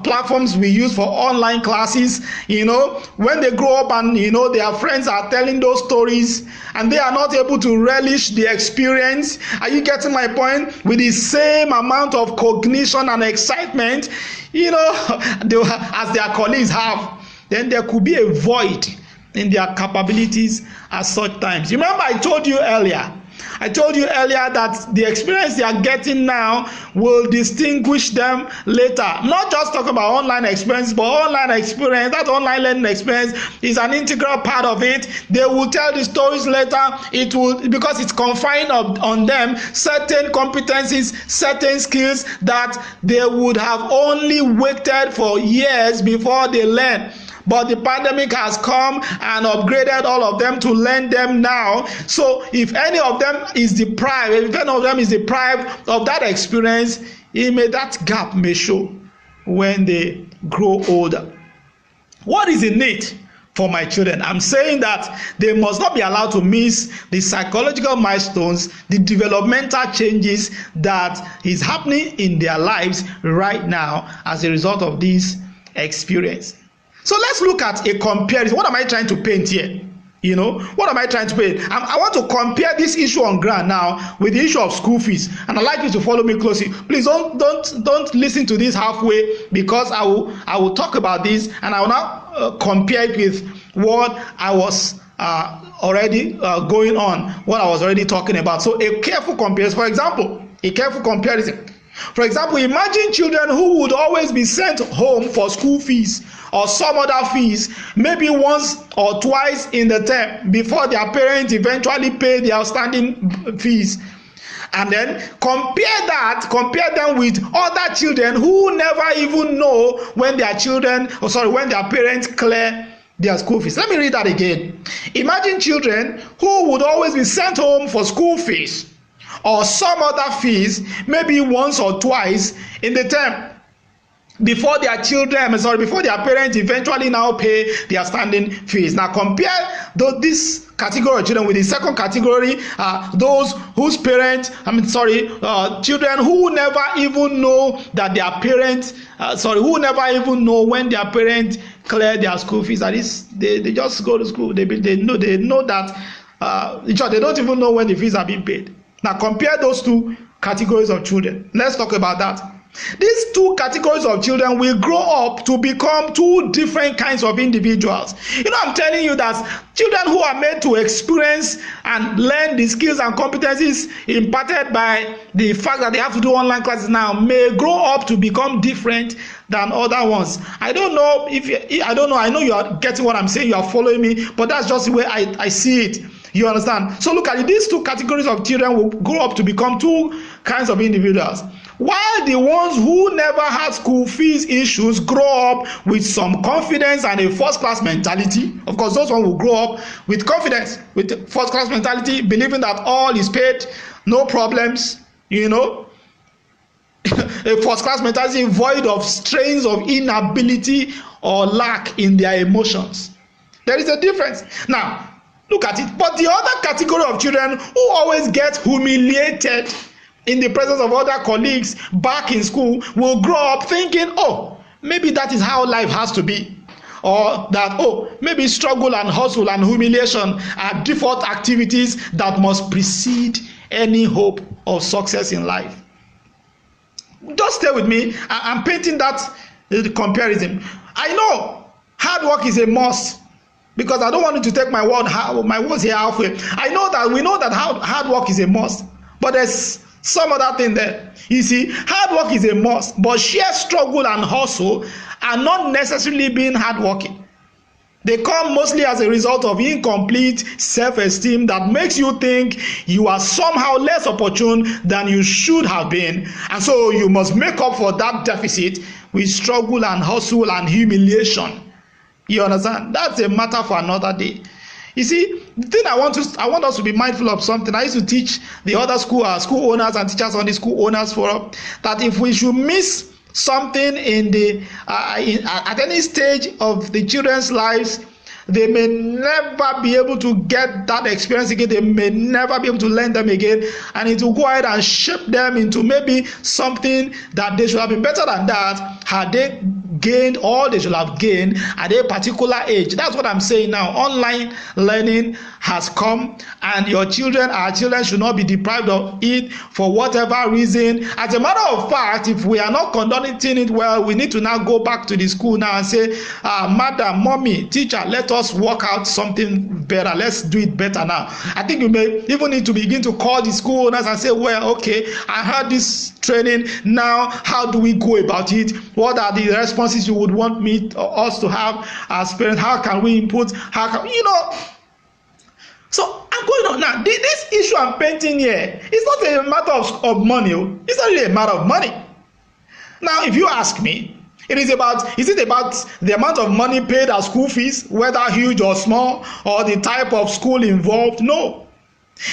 platforms we use for online classes, when they grow up and their friends are telling those stories and they are not able to relish the experience, are you getting my point, with the same amount of cognition and excitement as their colleagues have, then there could be a void in their capabilities at such times. Remember, I told you earlier that the experience they are getting now will distinguish them later. Not just talk about online experience, but online experience, that online learning experience is an integral part of it. They will tell the stories later. It will, because it's confined on them, certain competencies, certain skills that they would have only waited for years before they learn. But the pandemic has come and upgraded all of them to learn them now. So if any of them is deprived of that experience, that gap may show when they grow older. What is in it for my children? I'm saying that they must not be allowed to miss the psychological milestones, the developmental changes that is happening in their lives right now as a result of this experience. So let's look at a comparison. What am I trying to paint here? What am I trying to paint? I want to compare this issue on ground now with the issue of school fees, and I'd like you to follow me closely. Please don't listen to this halfway, because I will talk about this and I will now compare it with what I was already going on, what I was already talking about. So a careful comparison. For example, imagine children who would always be sent home for school fees or some other fees, maybe once or twice in the term, before their parents eventually pay the outstanding fees. And then compare them with other children who never even know when their parents clear their school fees. Let me read that again. Imagine children who would always be sent home for school fees or some other fees, maybe once or twice in the term, before their parents eventually now pay their standing fees. Now compare this category of children with the second category, those whose parents, children who never even know that their parents, who never even know when their parents clear their school fees. That is, they just go to school. They know that they don't even know when the fees are being paid. Now compare those two categories of children. Let's talk about that. These two categories of children will grow up to become two different kinds of individuals. I'm telling you that children who are made to experience and learn the skills and competencies imparted by the fact that they have to do online classes now may grow up to become different than other ones. I don't know. I know you are getting what I'm saying. You are following me, but that's just the way I see it. You understand? So look at it. These two categories of children will grow up to become two kinds of individuals. While the ones who never had school fees issues grow up with some confidence and a first-class mentality. Of course, those ones will grow up with confidence, with first-class mentality, believing that all is paid, no problems, a first-class mentality void of strains of inability or lack in their emotions. There is a difference. Now, Look at it. But the other category of children who always get humiliated in the presence of other colleagues back in school will grow up thinking, oh, maybe that is how life has to be. Or that, oh, maybe struggle and hustle and humiliation are default activities that must precede any hope of success in life. Just stay with me. I'm painting that comparison. I know hard work is a must, because I don't want you to take my words here halfway. We know that hard work is a must, but there's some other thing there. You see, hard work is a must, but sheer struggle and hustle are not necessarily being hardworking. They come mostly as a result of incomplete self-esteem that makes you think you are somehow less opportune than you should have been, and so you must make up for that deficit with struggle and hustle and humiliation. You understand? That's a matter for another day. You see, the thing I want us to be mindful of something. I used to teach the other school owners and teachers on the school owners forum that if we should miss something at any stage of the children's lives, they may never be able to get that experience again. They may never be able to learn them again, and it will go ahead and shape them into maybe something that they should have been better than that had they gained all they should have gained at a particular age. That's what I'm saying now. Online learning has come, and our children should not be deprived of it for whatever reason. As a matter of fact, if we are not conducting it well, we need to now go back to the school now and say, madam, mommy, teacher, let us work out something better. Let's do it better now. I think you may even need to begin to call the school owners and say, well, okay, I heard this training. Now, how do we go about it? What are the responses you would want us to have as parents? How can we input? So I'm going on now. This issue I'm painting here is not a matter of money. It's not really a matter of money. Now, if you ask me, is it about the amount of money paid as school fees, whether huge or small, or the type of school involved? No.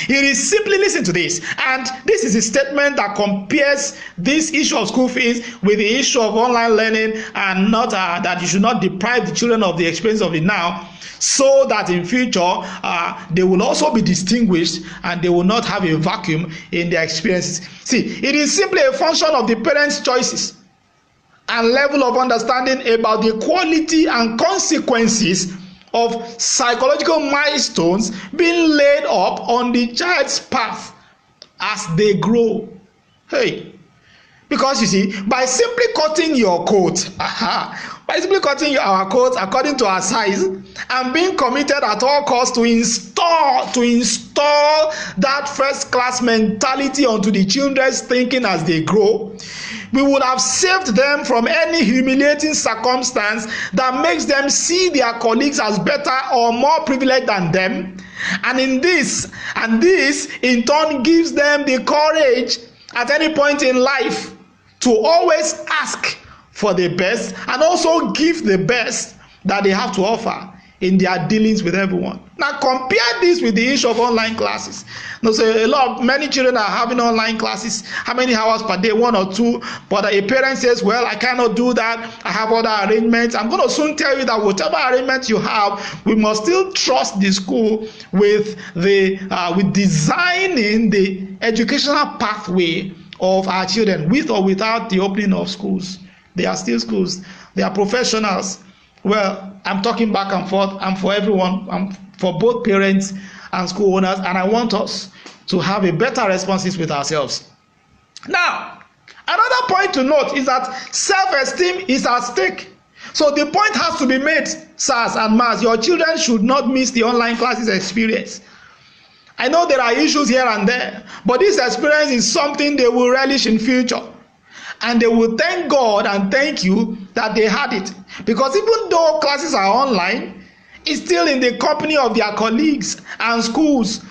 It is simply, listen to this, and this is a statement that compares this issue of school fees with the issue of online learning, and not that you should not deprive the children of the experience of it now, so that in future they will also be distinguished and they will not have a vacuum in their experiences. See, it is simply a function of the parents' choices and level of understanding about the quality and consequences of psychological milestones being laid up on the child's path as they grow. Because you see, by simply cutting your coat, by simply cutting our coat according to our size, and being committed at all costs to install that first class mentality onto the children's thinking as they grow, we would have saved them from any humiliating circumstance that makes them see their colleagues as better or more privileged than them. And this in turn gives them the courage at any point in life to always ask for the best and also give the best that they have to offer in their dealings with everyone. Now compare this with the issue of online classes. Many children are having online classes. How many hours per day? 1 or 2. But a parent says, well, I cannot do that. I have other arrangements. I'm going to soon tell you that whatever arrangement you have, we must still trust the school with designing the educational pathway of our children, with or without the opening of schools. They are still schools. They are professionals. Well, I'm talking back and forth. I'm for everyone. I'm for both parents and school owners, and I want us to have a better responses with ourselves. Now, another point to note is that self-esteem is at stake. So the point has to be made, sirs and ma'ams, your children should not miss the online classes experience. I know there are issues here and there, but this experience is something they will relish in future. And they will thank God and thank you that they had it. Because even though classes are online, it's still in the company of their colleagues and schools.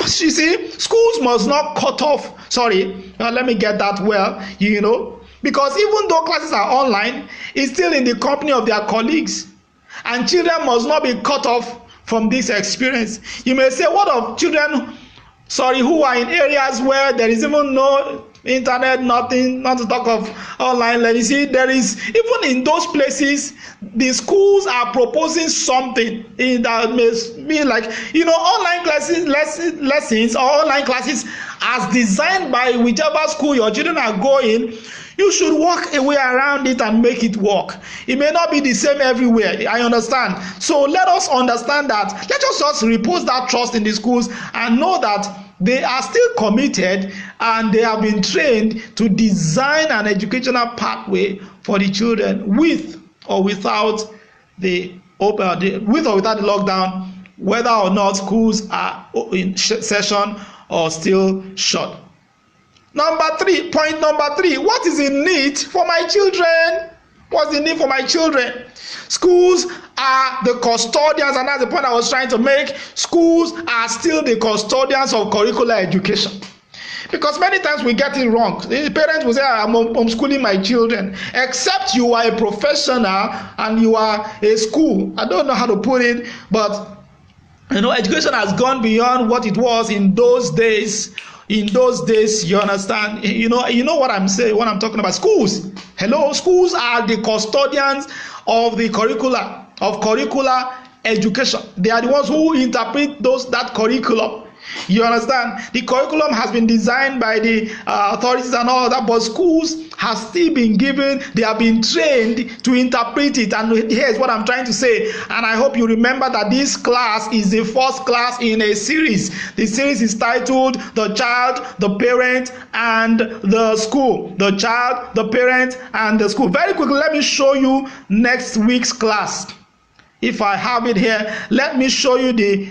You see, schools must not cut off. Let me get that well, Because even though classes are online, it's still in the company of their colleagues. And children must not be cut off from this experience. You may say, what of children who are in areas where there is even no internet, nothing, not to talk of online learning. See, there is, even in those places, the schools are proposing something in that may be like, online lessons or online classes as designed by whichever school your children are going. You should work a way around it and make it work. It may not be the same everywhere, I understand. So let us understand that. Let us just repose that trust in the schools and know that they are still committed and they have been trained to design an educational pathway for the children with or without the lockdown, whether or not schools are in session or still shut. Point number three, what is the need for my children? What's the need for my children? Schools are the custodians, and that's the point I was trying to make. Schools are still the custodians of curricular education. Because many times we get it wrong. The parents will say, I'm homeschooling my children. Except you are a professional and you are a school. I don't know how to put it, but education has gone beyond what it was in those days. In those days, you understand, you know what I'm saying, what I'm talking about. Schools are the custodians of the curricular education. They are the ones who interpret that curriculum. You understand? The curriculum has been designed by the authorities and all of that, but schools have still been given, they have been trained to interpret it. And here's what I'm trying to say, and I hope you remember that this class is the first class in a series. The series is titled The Child, the Parent, and the School. The Child, the Parent, and the School. Very quickly, let me show you next week's class. If I have it here, let me show you the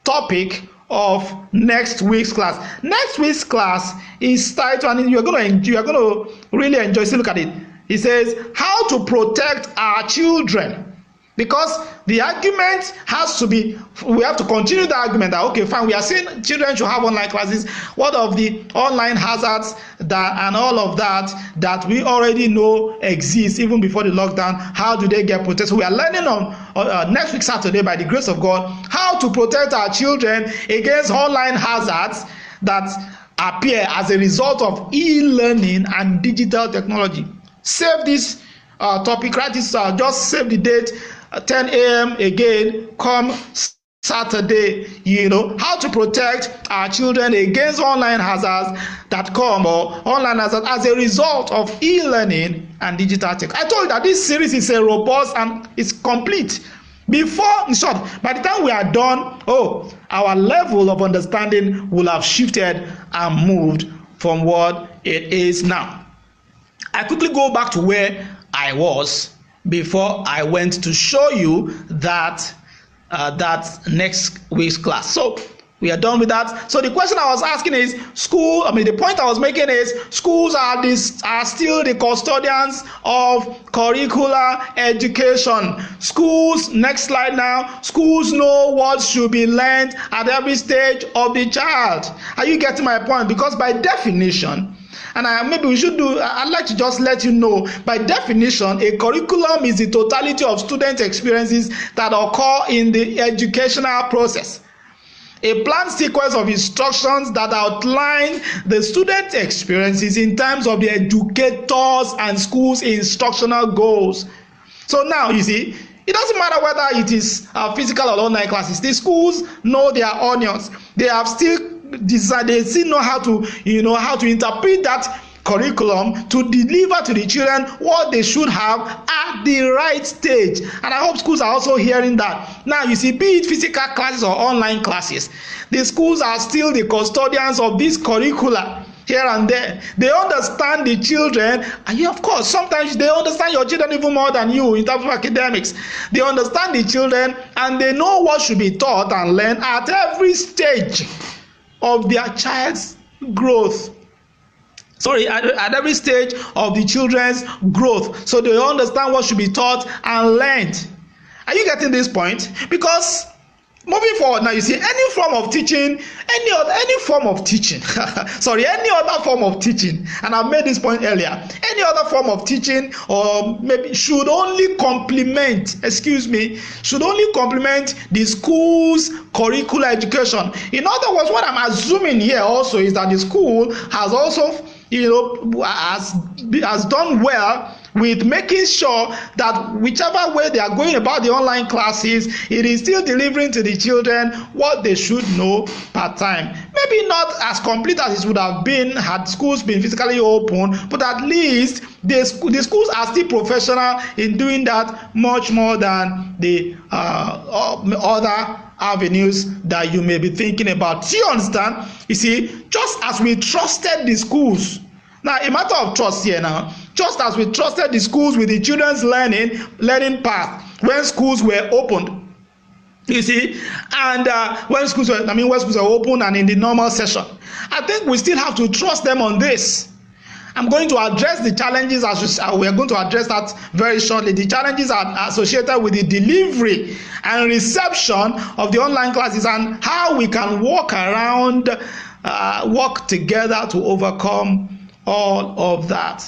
topic of next week's class. Next week's class is titled, and you're going to really enjoy. See, look at it. It says how to protect our children, because the argument has to be, we have to continue the argument that, okay, fine, we are saying children should have online classes. What of the online hazards and all of that we already know exists even before the lockdown? How do they get protected? So we are learning on next week Saturday, by the grace of God, how to protect our children against online hazards that appear as a result of e-learning and digital technology. Save this topic, write this, just save the date, 10 a.m. again, come Saturday, how to protect our children against online hazards that come, or online hazards as a result of e-learning and digital tech. I told you that this series is a robust and it's complete. In short, by the time we are done, our level of understanding will have shifted and moved from what it is now. I quickly go back to where I was before I went to show you that next week's class. So we are done with that. So the question I was asking is, the point I was making is, schools are still the custodians of curricular education. Schools, next slide now, schools know what should be learned at every stage of the child. Are you getting my point? Because by definition, and I'd like to just let you know, by definition, a curriculum is the totality of student experiences that occur in the educational process. A planned sequence of instructions that outline the student experiences in terms of the educators and schools' instructional goals. So now, you see, it doesn't matter whether it is physical or online classes. The schools know their audience. They still know how to interpret that curriculum to deliver to the children what they should have at the right stage. And I hope schools are also hearing that. Now, you see, be it physical classes or online classes, the schools are still the custodians of this curricula here and there. They understand the children, and of course, sometimes they understand your children even more than you in terms of academics. They understand the children, and they know what should be taught and learned at every stage of their child's growth. At every stage of the children's growth. So they understand what should be taught and learned. Are you getting this point? Because Moving forward now, you see, any form of teaching, any form of teaching, sorry, any other form of teaching, and I've made this point earlier, any other form of teaching or maybe should only complement the school's curricular education. In other words, what I'm assuming here also is that the school has also, has done well with making sure that whichever way they are going about the online classes, it is still delivering to the children what they should know per time. Maybe not as complete as it would have been had schools been physically open, but at least the schools are still professional in doing that much more than the other avenues that you may be thinking about. Do you understand? You see, just as we trusted the schools, now a matter of trust here now, just as we trusted the schools with the children's learning path when schools were opened, you see, and when schools were open and in the normal session, I think we still have to trust them on this. I'm going to address the challenges we are going to address that very shortly. The challenges are associated with the delivery and reception of the online classes and how we can work together to overcome all of that.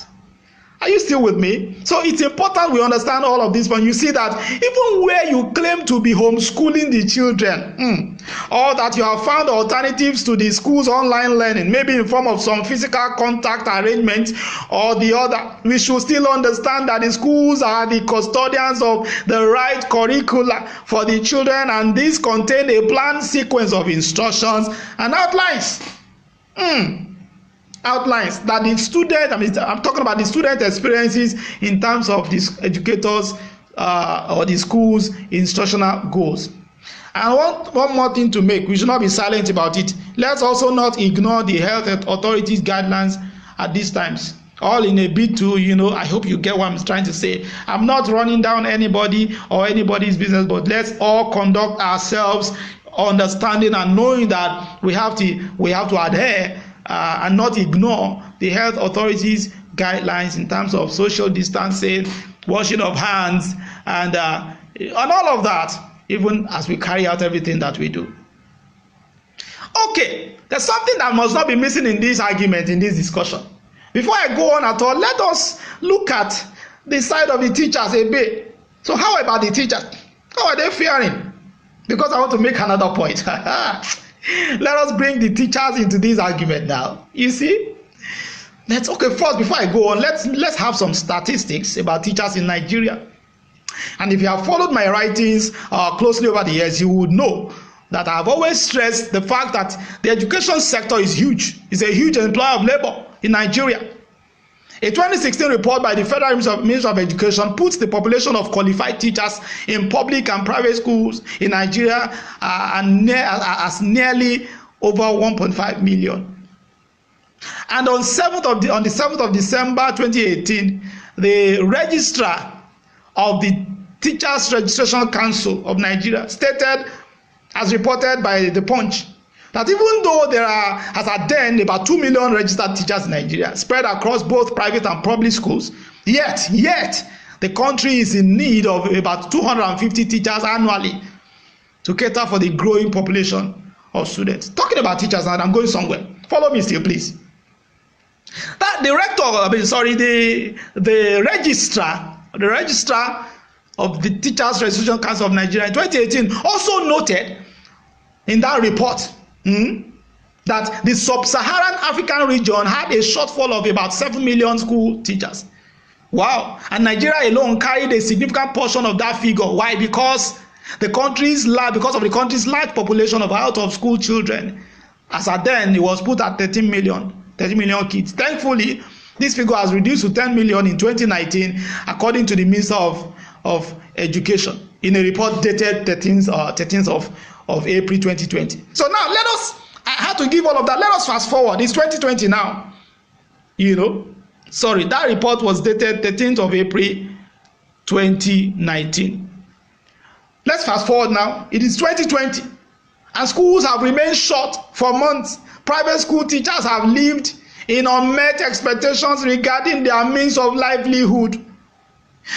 Are you still with me? So it's important we understand all of this. But you see that even where you claim to be homeschooling the children, or that you have found alternatives to the school's online learning, maybe in form of some physical contact arrangements or the other, we should still understand that the schools are the custodians of the right curricula for the children, and these contain a planned sequence of instructions and outlines. Outlines that the student, I'm talking about the student experiences in terms of the educators or the school's instructional goals. And one more thing to make, we should not be silent about it. Let's also not ignore the health authorities' guidelines at these times. All in a bid to, I hope you get what I'm trying to say. I'm not running down anybody or anybody's business, but let's all conduct ourselves understanding and knowing that we have to adhere and not ignore the health authorities' guidelines in terms of social distancing, washing of hands, and all of that, even as we carry out everything that we do. Okay, there's something that must not be missing in this argument, in this discussion. Before I go on at all, let us look at the side of the teachers a bit. So how about the teachers? How are they faring? Because I want to make another point. Let us bring the teachers into this argument now. You see? First, before I go on, let's have some statistics about teachers in Nigeria. And if you have followed my writings closely over the years, you would know that I've always stressed the fact that the education sector is huge. It's a huge employer of labor in Nigeria. A 2016 report by the Federal Ministry of Education puts the population of qualified teachers in public and private schools in Nigeria as nearly over 1.5 million. And on the 7th of December 2018, the registrar of the Teachers Registration Council of Nigeria stated, as reported by The Punch, that even though there are, as at then, about 2 million registered teachers in Nigeria, spread across both private and public schools, yet the country is in need of about 250 teachers annually to cater for the growing population of students. Talking about teachers, and I'm going somewhere. Follow me still, please. The registrar of the Teachers Registration Council of Nigeria in 2018 also noted in that report that the sub-Saharan African region had a shortfall of about 7 million school teachers. Wow. And Nigeria alone carried a significant portion of that figure. Why? Because of the country's large population of out-of-school children. As at then, it was put at 13 million kids. Thankfully, this figure has reduced to 10 million in 2019, according to the Minister of Education, in a report dated 13th of April 2020. So now I had to give all of that. Let us fast forward. It's 2020 now. That report was dated 13th of April 2019. Let's fast forward now. It is 2020, and schools have remained short for months. Private school teachers have lived in unmet expectations regarding their means of livelihood.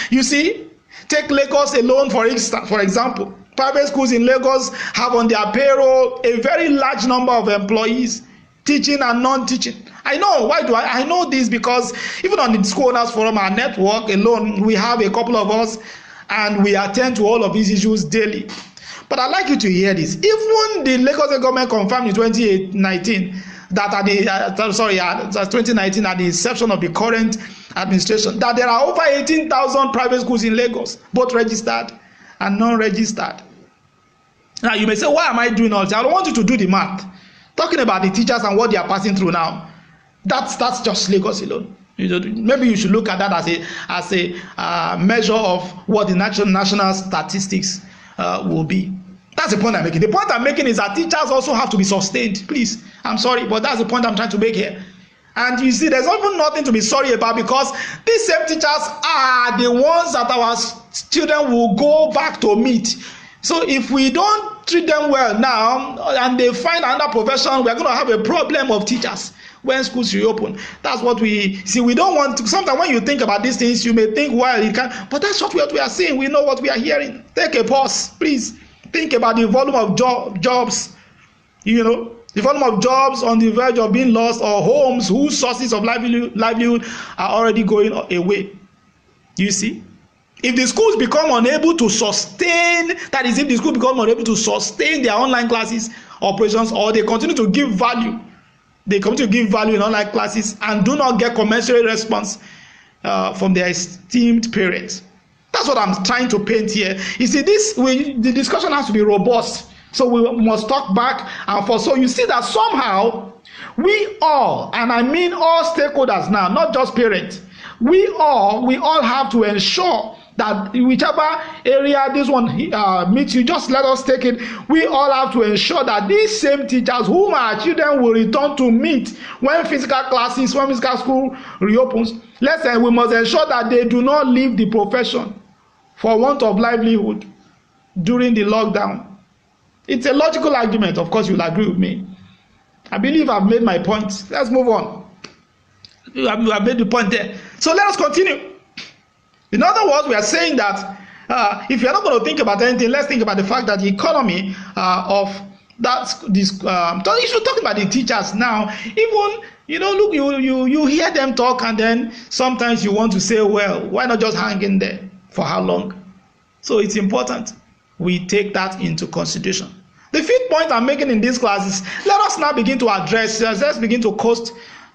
You see, take Lagos alone for example. private schools in Lagos have on their payroll a very large number of employees, teaching and non-teaching. I know. Why do I know this? Because even on the School Owners Forum, our network alone, we have a couple of us, and we attend to all of these issues daily. But I'd like you to hear this. Even the Lagos government confirmed in 2019 that at the 2019 at the inception of the current administration, that there are over 18,000 private schools in Lagos, both registered and non-registered. Now you may say, why am I doing all this? I don't want you to do the math. Talking about the teachers and what they are passing through now, that's just Lagos alone. Maybe you should look at that as a measure of what the national statistics will be. That's the point I'm making. The point I'm making is that teachers also have to be sustained. Please, I'm sorry, but that's the point I'm trying to make here. And you see, there's even nothing to be sorry about, because these same teachers are the ones that our children will go back to meet. So if we don't treat them well now and they find another profession, we're going to have a problem of teachers when schools reopen. That's what we see. We don't want to. Sometimes when you think about these things, you may think, well, it can, but that's what we are saying. We know what we are hearing. Take a pause, please. Think about the volume of jobs, the volume of jobs on the verge of being lost, or homes whose sources of livelihood are already going away. You see? If the schools become unable to sustain, that is, if the schools become unable to sustain their online classes operations, or they continue to give value, in online classes and do not get commensurate response from their esteemed parents. That's what I'm trying to paint here. You see, the discussion has to be robust. So we must talk back and forth. So you see that somehow we all, and I mean all stakeholders now, not just parents, we all have to ensure that whichever area this one meets, you just let us take it. We all have to ensure that these same teachers whom our children will return to meet when physical school reopens, we must ensure that they do not leave the profession for want of livelihood during the lockdown. It's a logical argument. Of course, you'll agree with me. I believe I've made my point. Let's move on. I've made the point there. So let us continue. In other words, we are saying that if you're not going to think about anything, let's think about the fact that the economy of if you're talking about the teachers now, even look, you hear them talk, and then sometimes you want to say, well, why not just hang in there? For how long? So it's important we take that into consideration. The fifth point I'm making in this class is, let us now begin to address, let's begin to coast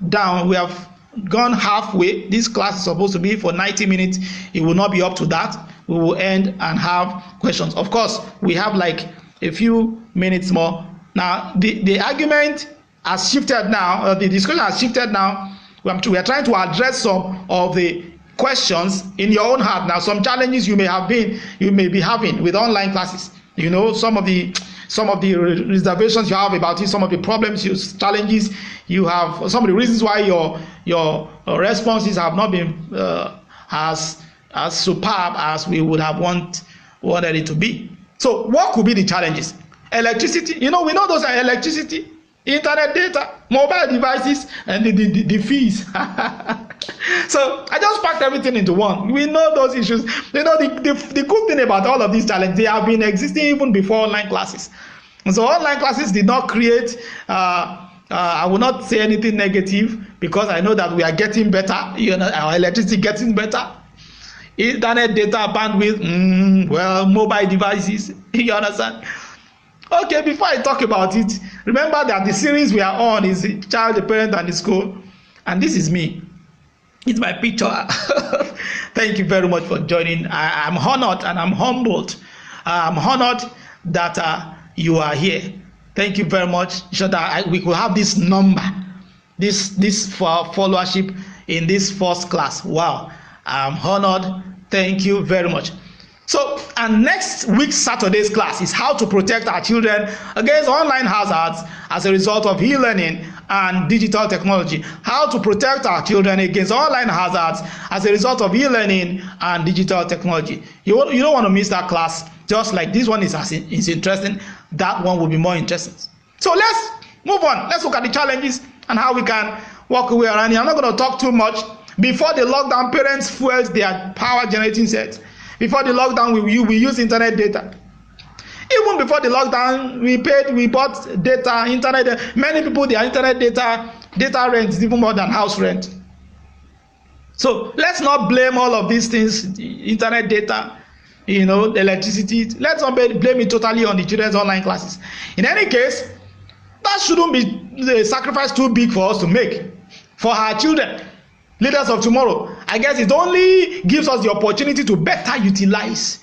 down. We have gone halfway. This class is supposed to be for 90 minutes. It will not be up to that. We will end and have questions. Of course, we have like a few minutes more. Now, the argument has shifted now. The discussion has shifted now. We are trying to address some of the questions in your own heart. Now, some challenges you may be having with online classes. Some of the reservations you have about it, some of the problems, challenges you have, some of the reasons why your responses have not been as superb as we would have wanted it to be. So what could be the challenges? Electricity. We know those are electricity, internet data, mobile devices, and the fees. So I just packed everything into one. We know those issues. The good thing about all of these challenges, they have been existing even before online classes. And so online classes did not create, I will not say anything negative, because I know that we are getting better. Our electricity getting better. Internet data, bandwidth, mobile devices. You understand? Okay, before I talk about it, remember that the series we are on is the child, the parent, and the school. And this is me. It's my picture. Thank you very much for joining. I'm honored and I'm humbled. I'm honored that you are here. Thank you very much. So that we could have this number, this followership in this first class. Wow, I'm honored. Thank you very much. So, and next week's Saturday's class is how to protect our children against online hazards as a result of e-learning and digital technology. How to protect our children against online hazards as a result of e-learning and digital technology. You don't want to miss that class. Just like this one is interesting, that one will be more interesting. So let's move on. Let's look at the challenges and how we can walk away around here. I'm not going to talk too much. Before the lockdown, parents fueled their power generating sets. Before the lockdown, we use internet data. Even before the lockdown, we bought data, internet. Many people, their internet data rent is even more than house rent. So let's not blame all of these things, internet data, electricity. Let's not blame it totally on the children's online classes. In any case, that shouldn't be a sacrifice too big for us to make for our children, leaders of tomorrow. I guess it only gives us the opportunity to better utilize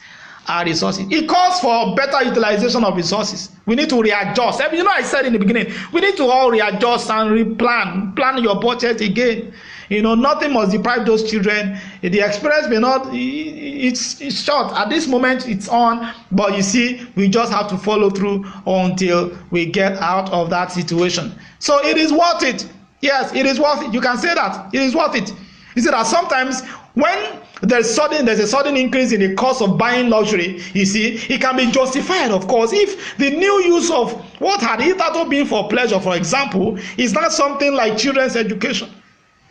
our resources. It calls for better utilization of resources. We need to readjust. I said in the beginning, we need to all readjust and plan your budget again. Nothing must deprive those children. The experience may not, it's short. At this moment, it's on. But you see, we just have to follow through until we get out of that situation. So it is worth it. Yes, it is worth it. You can say that. It is worth it. You see that sometimes when there's a sudden increase in the cost of buying luxury, you see, it can be justified, of course, if the new use of what had hitherto been for pleasure, for example, is not something like children's education.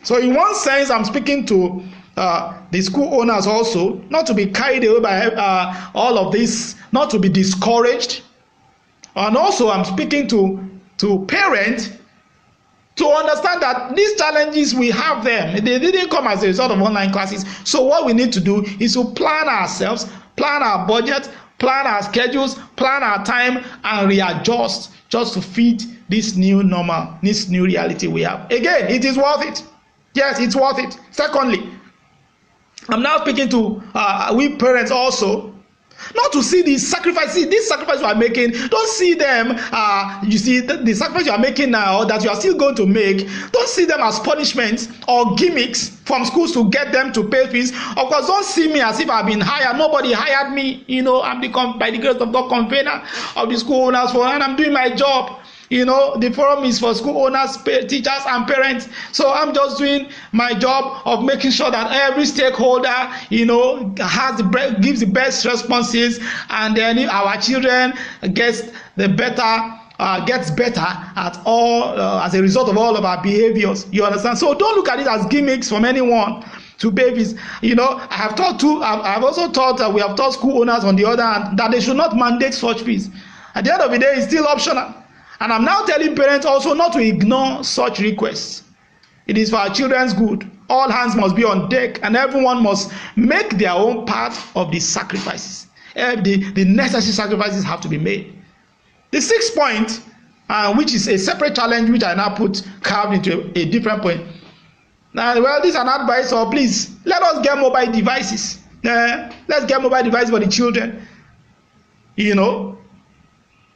So in one sense, I'm speaking to the school owners also, not to be carried away by all of this, not to be discouraged. And also I'm speaking to parents to understand that these challenges, we have them. They didn't come as a result of online classes. So what we need to do is to plan ourselves, plan our budget, plan our schedules, plan our time, and readjust just to fit this new normal, this new reality we have. Again, it is worth it. Yes, it's worth it. Secondly, I'm now speaking to we parents also, not to see these sacrifices you are making. Don't see them, you see, the sacrifice you are making now that you are still going to make, don't see them as punishments or gimmicks from schools to get them to pay fees. Of course, don't see me as if I've been hired. Nobody hired me. I'm by the grace of God, convener of the school owners forum, and I'm doing my job. The forum is for school owners, teachers, and parents. So I'm just doing my job of making sure that every stakeholder, gives the best responses, and then our children gets better at all as a result of all of our behaviors. You understand? So don't look at it as gimmicks from anyone to babies. I've also taught that we have taught school owners on the other hand that they should not mandate such fees. At the end of the day, it's still optional. And I'm now telling parents also not to ignore such requests. It is for our children's good. All hands must be on deck, and everyone must make their own part of the sacrifices. The necessary sacrifices have to be made. The sixth point, which is a separate challenge, which I now carved into a different point. Now, this is an advice, so please, let us get mobile devices. Let's get mobile devices for the children.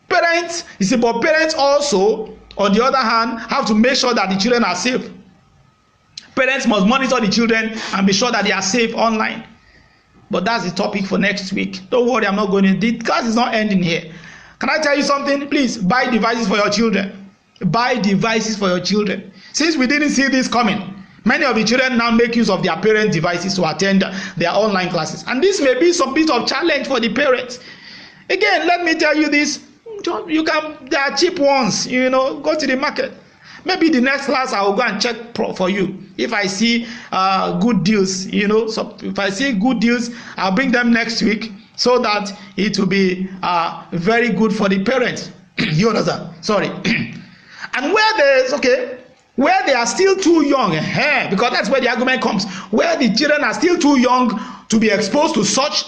Parents, but parents also, on the other hand, have to make sure that the children are safe. Parents must monitor the children and be sure that they are safe online. But that's the topic for next week. Don't worry, I'm not going to. The class is not ending here. Can I tell you something? Please buy devices for your children. Buy devices for your children. Since we didn't see this coming, many of the children now make use of their parents' devices to attend their online classes. And this may be some bit of challenge for the parents. Again, let me tell you this. There are cheap ones, go to the market. Maybe the next class I will go and check for you. If I see good deals, so if I see good deals, I'll bring them next week so that it will be very good for the parents. You understand? Sorry. And where they are still too young, because that's where the argument comes, where the children are still too young to be exposed to such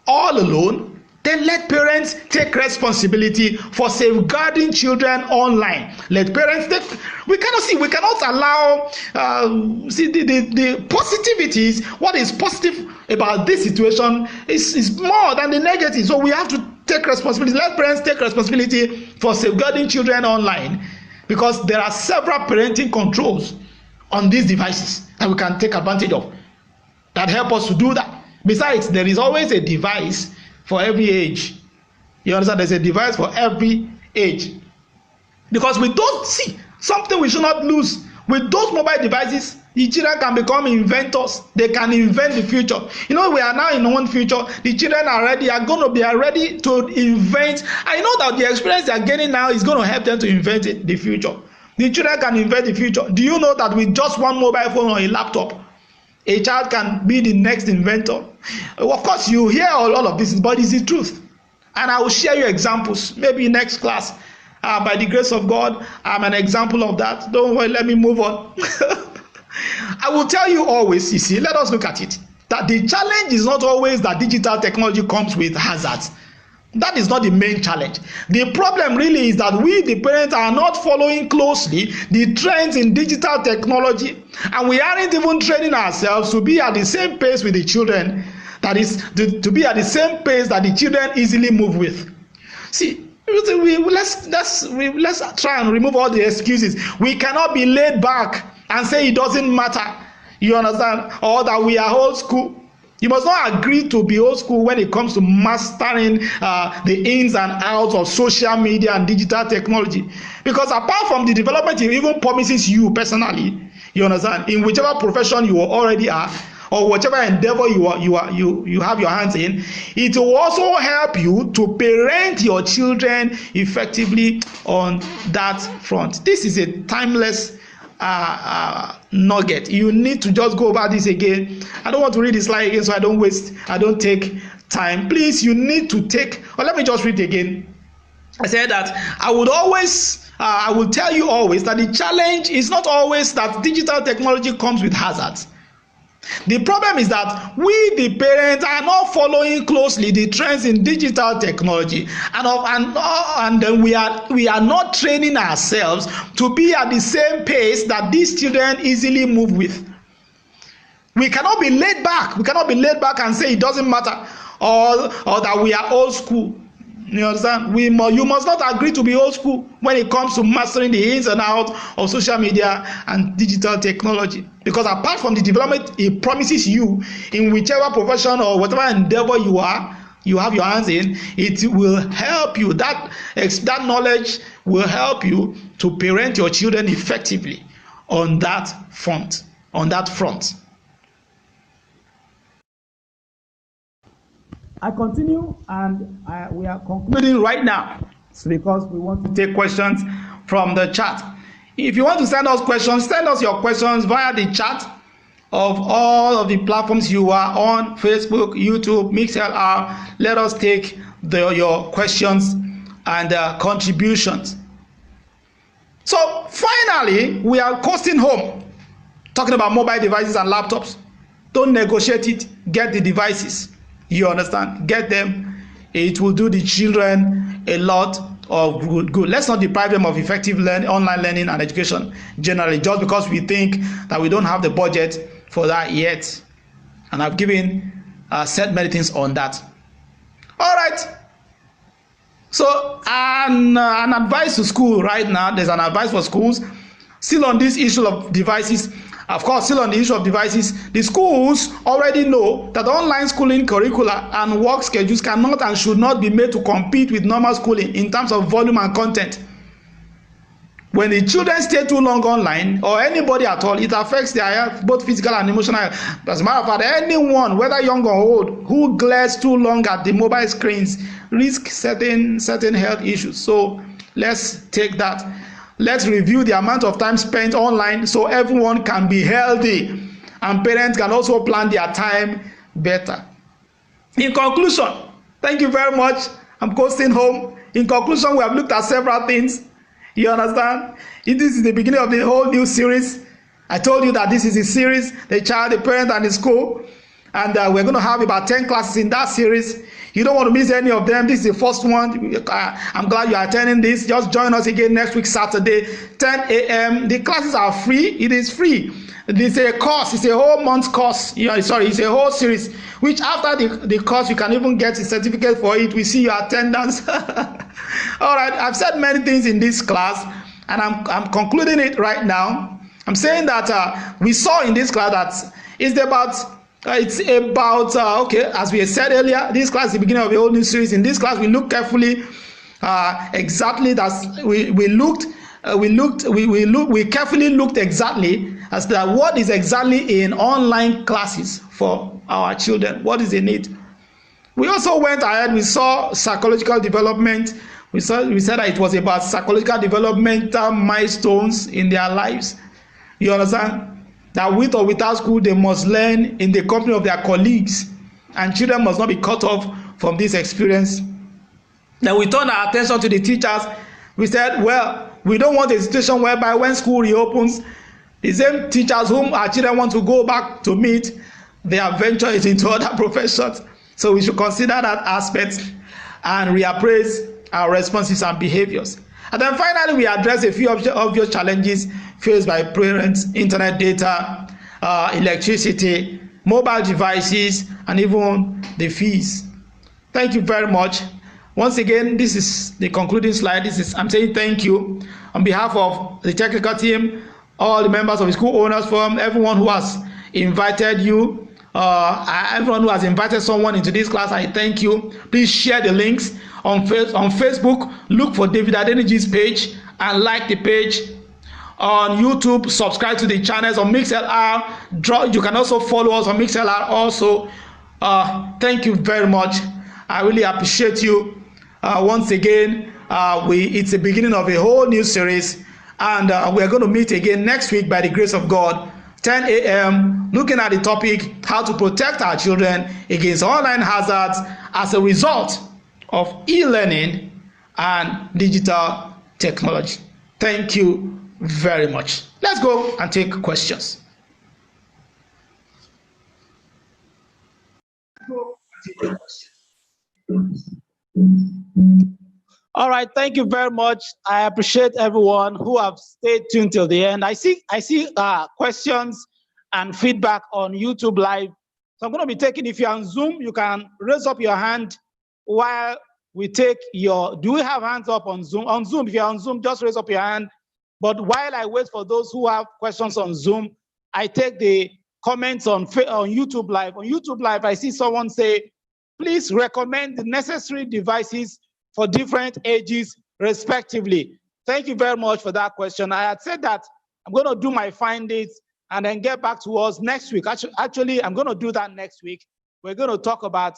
all alone, then let parents take responsibility for safeguarding children online. Let parents take. We cannot allow. The positivities. What is positive about this situation is more than the negative. So we have to take responsibility. Let parents take responsibility for safeguarding children online, because there are several parenting controls on these devices that we can take advantage of that help us to do that. Besides, there is always a device for every age. You understand? There's a device for every age, because we don't see something we should not lose. With those mobile devices, the children can become inventors. They can invent the future. We are now in one future. The children are going to be ready to invent. I know that the experience they are getting now is going to help them to invent the future. The children can invent the future. Do you know that with just one mobile phone or a laptop, a child can be the next inventor? Of course, you hear all of this, but it's the truth. And I will share you examples, maybe next class. By the grace of God, I'm an example of that. Don't worry, let me move on. I will tell you always, you see, let us look at it, that the challenge is not always that digital technology comes with hazards. That is not the main challenge. The problem really is that we, the parents, are not following closely the trends in digital technology, and we aren't even training ourselves to be at the same pace with the children. That is, to be at the same pace that the children easily move with. See, let's try and remove all the excuses. We cannot be laid back and say it doesn't matter. You understand? Or that we are old school. You must not agree to be old school when it comes to mastering the ins and outs of social media and digital technology. Because apart from the development it even promises you personally, you understand, in whichever profession you already are, or whichever endeavor you have your hands in, it will also help you to parent your children effectively on that front. This is a timeless nugget. You need to just go over this again. I don't want to read the slide again so I don't take time. Please, you need to take, or let me just read it again. I said that I will tell you always that the challenge is not always that digital technology comes with hazards. The problem is that we, the parents, are not following closely the trends in digital technology, and then we are not training ourselves to be at the same pace that these children easily move with. We cannot be laid back. We cannot be laid back and say it doesn't matter, or that we are old school. You understand? You must not agree to be old school when it comes to mastering the ins and outs of social media and digital technology. Because apart from the development it promises you in whichever profession or whatever endeavor you have your hands in, it will help you. That knowledge will help you to parent your children effectively on that front. I continue, and we are concluding right now. It's because we want to take questions from the chat. If you want to send us questions, send us your questions via the chat of all of the platforms you are on: Facebook, YouTube, MixLR. Let us take your questions and contributions. So finally, we are coasting home, talking about mobile devices and laptops. Don't negotiate it. Get the devices. You understand? Get them. It will do the children a lot of good. Let's not deprive them of effective online learning and education generally, just because we think that we don't have the budget for that yet. And I've said many things on that. All right. So an advice to school right now. There's an advice for schools still on this issue of devices. Of course, still on the issue of devices, the schools already know that online schooling curricula and work schedules cannot and should not be made to compete with normal schooling in terms of volume and content. When the children stay too long online, or anybody at all, it affects their health, both physical and emotional health. As a matter of fact, anyone, whether young or old, who glares too long at the mobile screens risk certain health issues. So let's take that. Let's review the amount of time spent online so everyone can be healthy, and parents can also plan their time better. In conclusion, thank you very much. I'm coasting home. In conclusion, we have looked at several things. You understand? This is the beginning of the whole new series. I told you that this is a series, the child, the parent, and the school. And we're going to have about 10 classes in that series. You don't want to miss any of them. This is the first one. I'm glad you are attending this. Just join us again next week, Saturday, 10 a.m. The classes are free. It is free. It's a course. It's a whole month course. It's a whole series, which after the course, you can even get a certificate for it. We see your attendance. All right. I've said many things in this class, and I'm concluding it right now. I'm saying that we saw in this class that it's about okay, as we said earlier, this class is the beginning of a whole new series. In this class, we look carefully exactly that we carefully looked exactly as to what is exactly in online classes for our children. What is the need? We also went ahead. We saw psychological development. We said that it was about psychological developmental milestones in their lives. You understand? That with or without school, they must learn in the company of their colleagues, and children must not be cut off from this experience. Then we turn our attention to the teachers. We said, well, we don't want a situation whereby when school reopens, the same teachers whom our children want to go back to meet, their venture is into other professions. So we should consider that aspect and reappraise our responses and behaviors. And then finally, we address a few obvious challenges faced by parents: internet data, electricity, mobile devices, and even the fees. Thank you very much. Once again, this is the concluding slide. I'm saying thank you on behalf of the technical team, all the members of the School Owners Forum, everyone who has invited you, everyone who has invited someone into this class. I thank you. Please share the links on Facebook. Look for David Adeniji's page and like the page. On YouTube, subscribe to the channels. On MixLR, you can also follow us on MixLR also. Thank you very much. I really appreciate you. Once again, it's the beginning of a whole new series, and we're going to meet again next week by the grace of God, 10 a.m., looking at the topic, how to protect our children against online hazards as a result of e-learning and digital technology. Thank you very much. Let's go and take questions. All right, thank you very much. I appreciate everyone who have stayed tuned till the end. I see questions and feedback on YouTube Live. So I'm going to be taking, if you're on Zoom, you can raise up your hand while we take your, do we have hands up on Zoom? On Zoom, if you're on Zoom, just raise up your hand. But while I wait for those who have questions on Zoom, I take the comments on YouTube Live. On YouTube Live, I see someone say, please recommend the necessary devices for different ages, respectively. Thank you very much for that question. I had said that I'm going to do my findings and then get back to us next week. Actually, I'm going to do that next week. We're going to talk about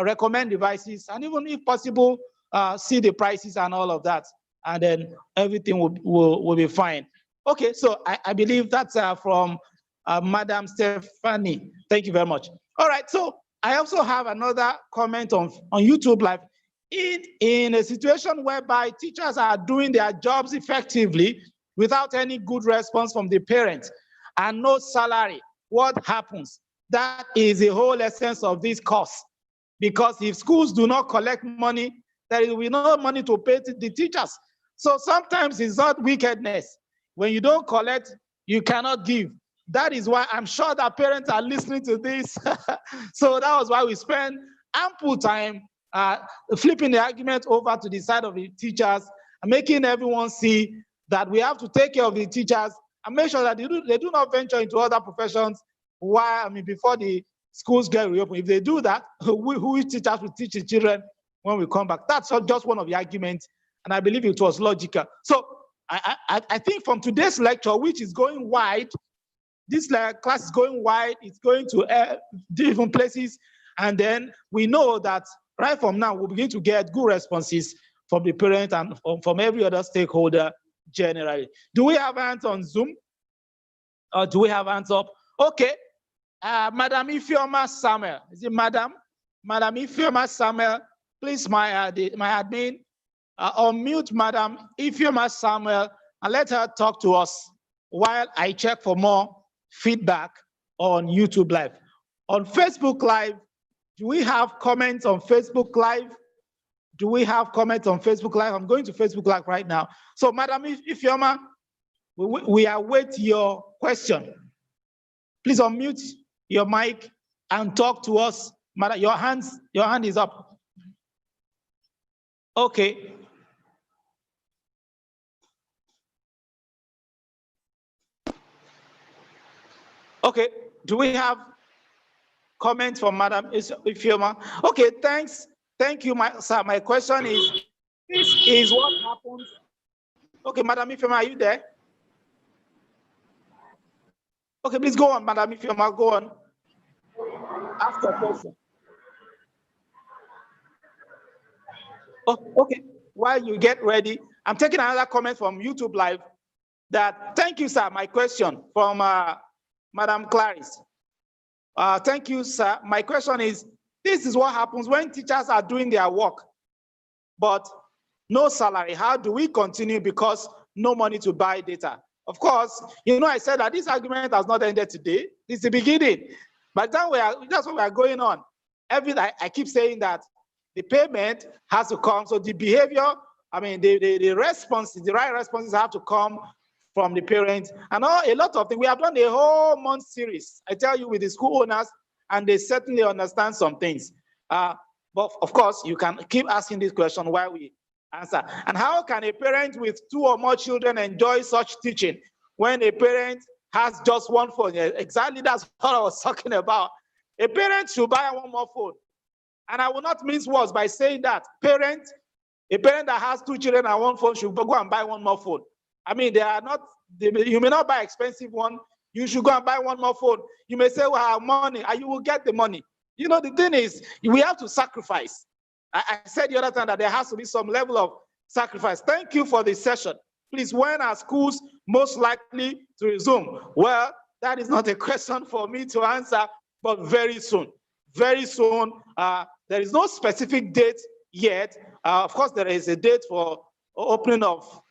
recommend devices and even, if possible, see the prices and all of that. And then everything will be fine. Okay, so I believe that's from Madam Stephanie. Thank you very much. All right, so I also have another comment on YouTube Live. In a situation whereby teachers are doing their jobs effectively without any good response from the parents and no salary, what happens? That is the whole essence of this course. Because if schools do not collect money, there will be no money to pay the teachers. So sometimes it's not wickedness. When you don't collect, you cannot give. That is why I'm sure that parents are listening to this. So that was why we spend ample time flipping the argument over to the side of the teachers and making everyone see that we have to take care of the teachers and make sure that they do not venture into other professions before the schools get reopened. If they do that, who teachers will teach the children when we come back? That's just one of the arguments, and I believe it was logical. So I think from today's lecture, which is going wide, this class is going wide, it's going to different places, and then we know that right from now, we'll begin to get good responses from the parent and from every other stakeholder generally. Do we have hands on Zoom? Or do we have hands up? Okay. Madam Ifeoma Samuel. Is it Madam? Madam Ifeoma Samuel, please, my admin, unmute Madam Ifeoma Samuel and let her talk to us while I check for more feedback on YouTube Live. On Facebook Live, do we have comments on Facebook Live? Do we have comments on Facebook Live? I'm going to Facebook Live right now. So, Madam Ifeoma, we await your question. Please unmute your mic and talk to us. Madam, your hand is up. Okay. Okay, do we have comments from Madam Ifeoma? Okay, thanks. Thank you, sir. My question is, this is what happens. Okay, Madam Ifeoma, are you there? Okay, please go on, Madam Ifeoma, go on. Ask your question. Oh, okay, while you get ready, I'm taking another comment from YouTube Live that, thank you, sir. My question from Madam Clarice. Thank you, sir. My question is, this is what happens when teachers are doing their work but no salary. How do we continue because no money to buy data? Of course, I said that this argument has not ended today. It's the beginning. But then that's what we are going on. I keep saying that the payment has to come. So the behavior, the responses, the right responses have to come from the parents. And a lot of things. We have done a whole month series, I tell you, with the school owners, and they certainly understand some things. But of course, you can keep asking this question while we answer. And how can a parent with 2 or more children enjoy such teaching when a parent has just one phone? Yeah, exactly, that's what I was talking about. A parent should buy one more phone. And I will not mince words by saying that a parent that has 2 children and one phone should go and buy one more phone. You may not buy expensive one. You should go and buy one more phone. You may say, well, I have money, and you will get the money. The thing is, we have to sacrifice. I said the other time that there has to be some level of sacrifice. Thank you for this session. Please, when are schools most likely to resume? Well, that is not a question for me to answer, but very soon. Very soon. There is no specific date yet. Of course, there is a date for opening of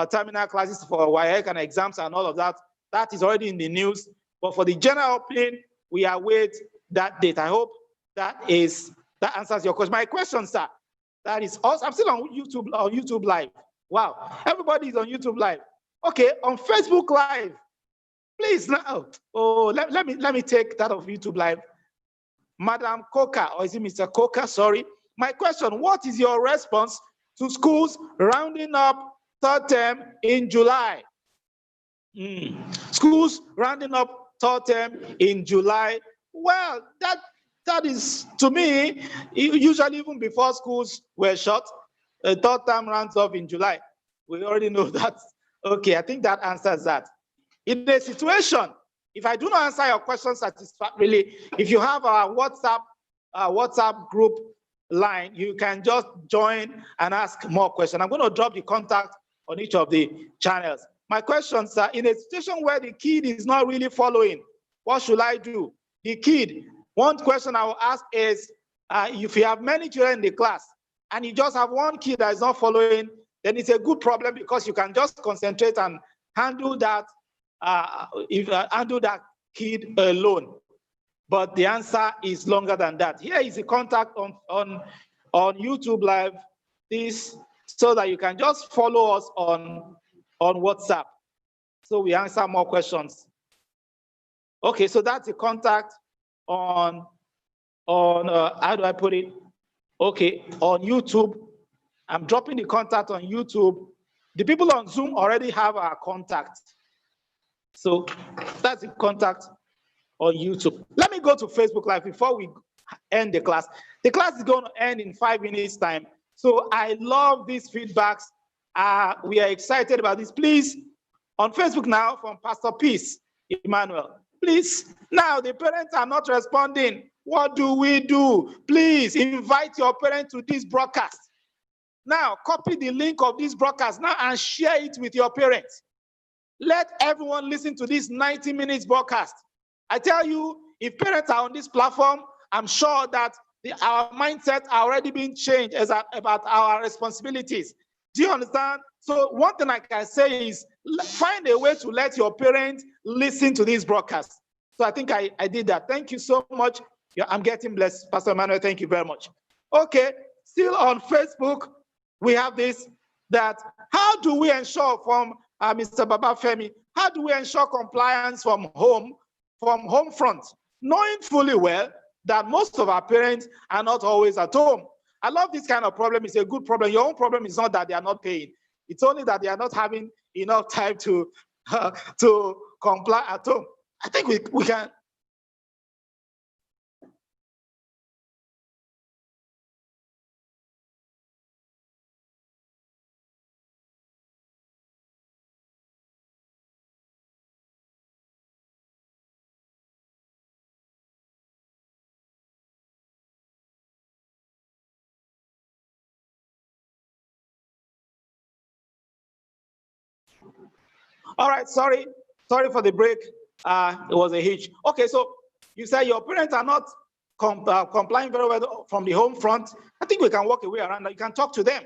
terminal classes for WAEC and exams and all of that. That is already in the news. But for the general opening, we await that date. I hope that answers your question. My question, sir, that is also, I'm still on YouTube Live. Wow, everybody is on YouTube Live. Okay, on Facebook Live, please now. Let me take that of YouTube Live. Madam Coca, or is it Mr. Coca? Sorry. My question, what is your response to schools rounding up 3rd term in July? Schools rounding up 3rd term in July. Well, that is, to me, usually even before schools were shut, 3rd term rounds up in July. We already know that. Okay, I think that answers that. In a situation, if I do not answer your question satisfactorily, if you have our WhatsApp group line, you can just join and ask more questions. I'm going to drop the contact on each of the channels. My questions are, in a situation where the kid is not really following, what should I do? The kid, one question I will ask is, if you have many children in the class and you just have one kid that is not following, then it's a good problem because you can just concentrate and handle that kid alone. But the answer is longer than that. Here is the contact on YouTube Live, this, so that you can just follow us on WhatsApp. So we answer more questions. Okay, so that's the contact on how do I put it? Okay, on YouTube. I'm dropping the contact on YouTube. The people on Zoom already have our contact. So that's the contact on YouTube. Let me go to Facebook Live before we end the class. The class is going to end in 5 minutes time. So I love these feedbacks. We are excited about this. Please, on Facebook now, from Pastor Peace Emmanuel. Please, now the parents are not responding. What do we do? Please invite your parents to this broadcast. Now, copy the link of this broadcast now and share it with your parents. Let everyone listen to this 90 minutes broadcast. I tell you, if parents are on this platform, I'm sure that our mindset are already being changed about our responsibilities. Do you understand? So one thing I can say is find a way to let your parents listen to this broadcast. So I think I did that. Thank you so much. Yeah, I'm getting blessed. Pastor Emmanuel, thank you very much. Okay, still on Facebook, we have this, that how do we ensure from Mr. Babafemi, how do we ensure compliance from home front, knowing fully well that most of our parents are not always at home? I love this kind of problem. It's a good problem. Your own problem is not that they are not paying. It's only that they are not having enough time to comply at home. I think we can. All right, sorry for the break. It was a hitch. Okay, so you say your parents are not complying very well from the home front, I think we can walk away around that. You can talk to them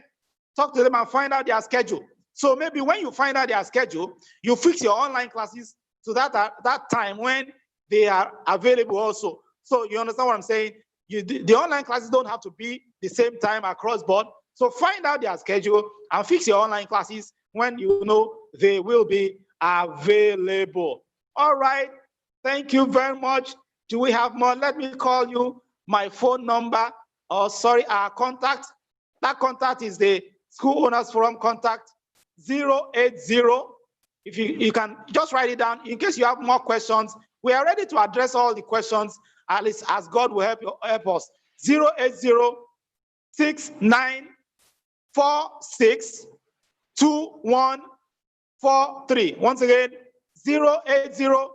and find out their schedule. So maybe when you find out their schedule, you fix your online classes to that time when they are available also. So you understand what I'm saying? The online classes don't have to be the same time across board. So find out their schedule and fix your online classes when you know they will be available. All right. Thank you very much. Do we have more? Let me call you my phone number, or sorry, our contact. That contact is the School Owners Forum contact, 080. If you can just write it down in case you have more questions. We are ready to address all the questions, at least as God will help us. 080 6946 2143. Once again, 080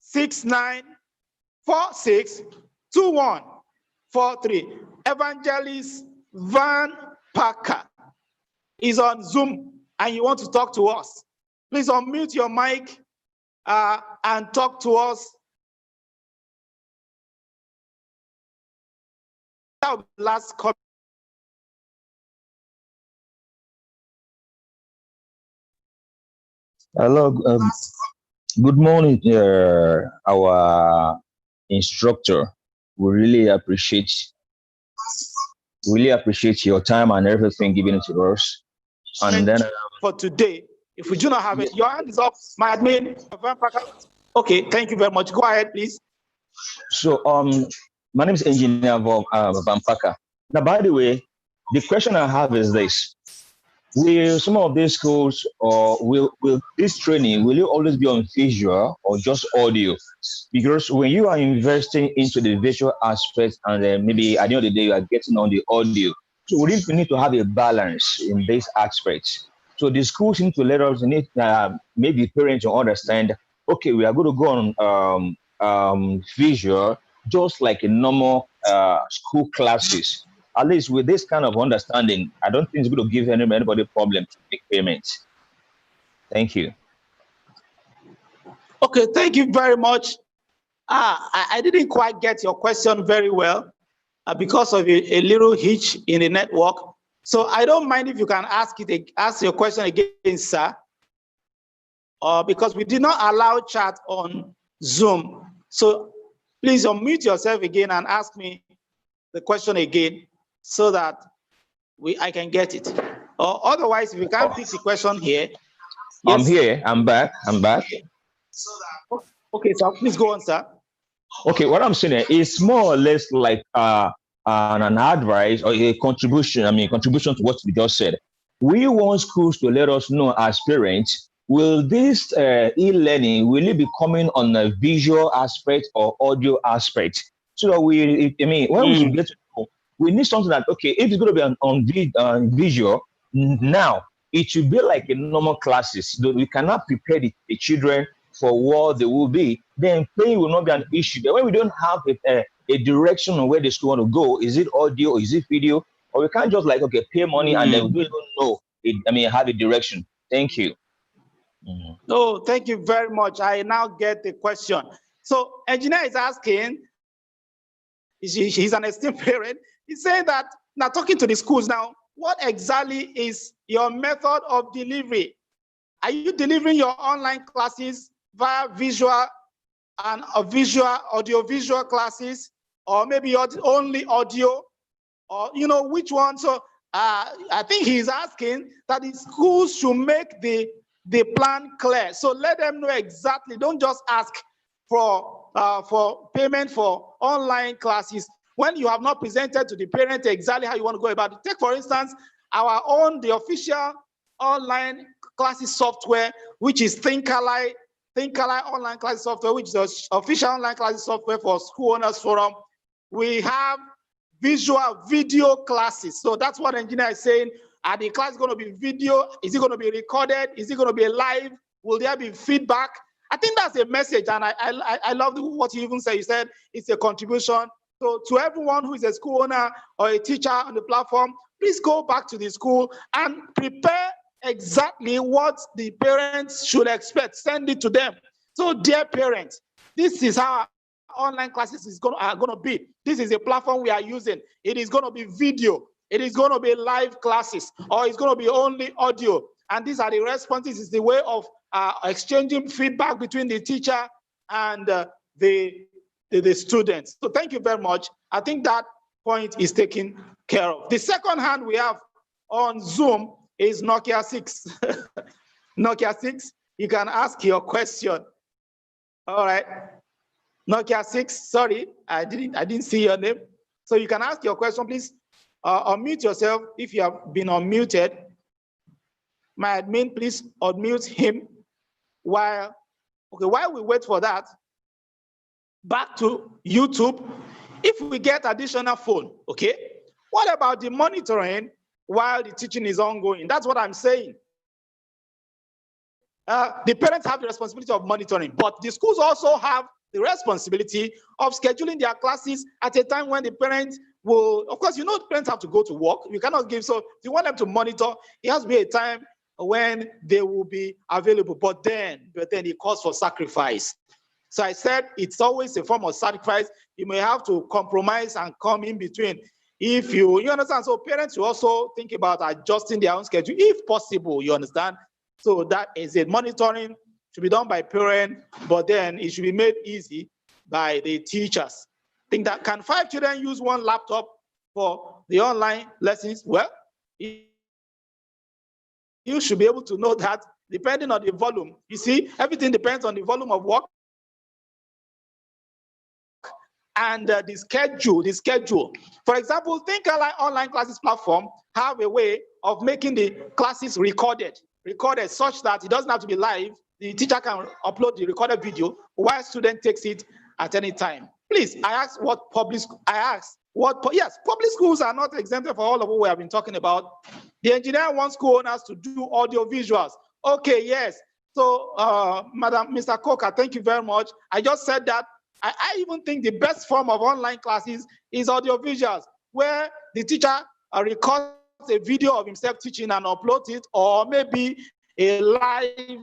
6946 2143. Evangelist Van Packer is on Zoom and you want to talk to us. Please unmute your mic and talk to us. That will be last comment. Hello, good morning, our instructor. We really appreciate your time and everything given to us. And then for today, if we do not have it, your hand is up, my admin. Okay, thank you very much. Go ahead, please. So, my name is Engineer Van Packer. Now, by the way, the question I have is this: will some of these schools, or will this training, will it always be on visual or just audio? Because when you are investing into the visual aspect, and then maybe at the end of the day you are getting on the audio, so we need to have a balance in this aspect. So the schools need to let us maybe parents to understand. Okay, we are going to go on visual, just like a normal school classes. At least with this kind of understanding, I don't think it's going to give anybody a problem to make payments. Thank you. Okay, thank you very much. I didn't quite get your question very well because of a little hitch in the network. So I don't mind if you can ask your question again, sir. Because we did not allow chat on Zoom. So please unmute yourself again and ask me the question again, so that I can get it. Or otherwise, if you can't pick the question here. Yes. I'm here. I'm back. Okay, so please go on, sir. Okay, what I'm saying is more or less like an advice or a contribution. Contribution to what we just said. We want schools to let us know as parents, will this e-learning, will it be coming on a visual aspect or audio aspect? So that when we get to know, we need something that, okay, if it's going to be on visual, now it should be like a normal classes. We cannot prepare the children for what they will be. Then paying will not be an issue. But when we don't have a direction on where the school want to go, is it audio, is it video, or we can't just like, okay, pay money and then we don't know have a direction. Thank you. No, thank you very much. I now get the question. So engineer is asking, he's an esteemed parent. He's saying that, now talking to the schools now, what exactly is your method of delivery? Are you delivering your online classes via visual and audio-visual classes, or maybe only audio, or which one? So I think he's asking that the schools should make the plan clear. So let them know exactly. Don't just ask for payment for online classes when you have not presented to the parent exactly how you want to go about it. Take, for instance, the official online classes software, which is Thinkalite online classes software, which is the official online classes software for School Owners Forum. We have video classes. So that's what the engineer is saying. Are the class going to be video? Is it going to be recorded? Is it going to be live? Will there be feedback? I think that's a message, and I love what you even said. You said it's a contribution. So to everyone who is a school owner or a teacher on the platform, please go back to the school and prepare exactly what the parents should expect. Send it to them. So dear parents, this is how online classes are going to be. This is a platform we are using. It is going to be video. It is going to be live classes, or it's going to be only audio. And these are the responses. It's the way of exchanging feedback between the teacher and the students. So thank you very much. I think that point is taken care of. The second hand we have on Zoom is Nokia 6. Nokia 6, you can ask your question. All right. Nokia 6, sorry, I didn't see your name. So you can ask your question, please. Unmute yourself if you have been unmuted. My admin, please unmute him while we wait for that. Back to YouTube. If we get additional phone, okay? What about the monitoring while the teaching is ongoing? That's what I'm saying. The parents have the responsibility of monitoring, but the schools also have the responsibility of scheduling their classes at a time when the parents will, of course, the parents have to go to work. You cannot give, so if you want them to monitor, it has to be a time when they will be available, but then it calls for sacrifice. So I said it's always a form of sacrifice. You may have to compromise and come in between. If you understand, so parents will also think about adjusting their own schedule, if possible, you understand? So that is it. Monitoring should be done by parents, but then it should be made easy by the teachers. Think that, can 5 children use one laptop for the online lessons? Well, you should be able to know that depending on the volume. You see, everything depends on the volume of work and the schedule. For example, Thinkerline online classes platform have a way of making the classes recorded such that it doesn't have to be live. The teacher can upload the recorded video while student takes it at any time. Please, yes, public schools are not exempted for all of what we have been talking about. The engineer wants school owners to do audio visuals. Okay, yes. So, Mr. Coker, thank you very much. I just said that. I even think the best form of online classes is audio visuals, where the teacher records a video of himself teaching and uploads it, or maybe a live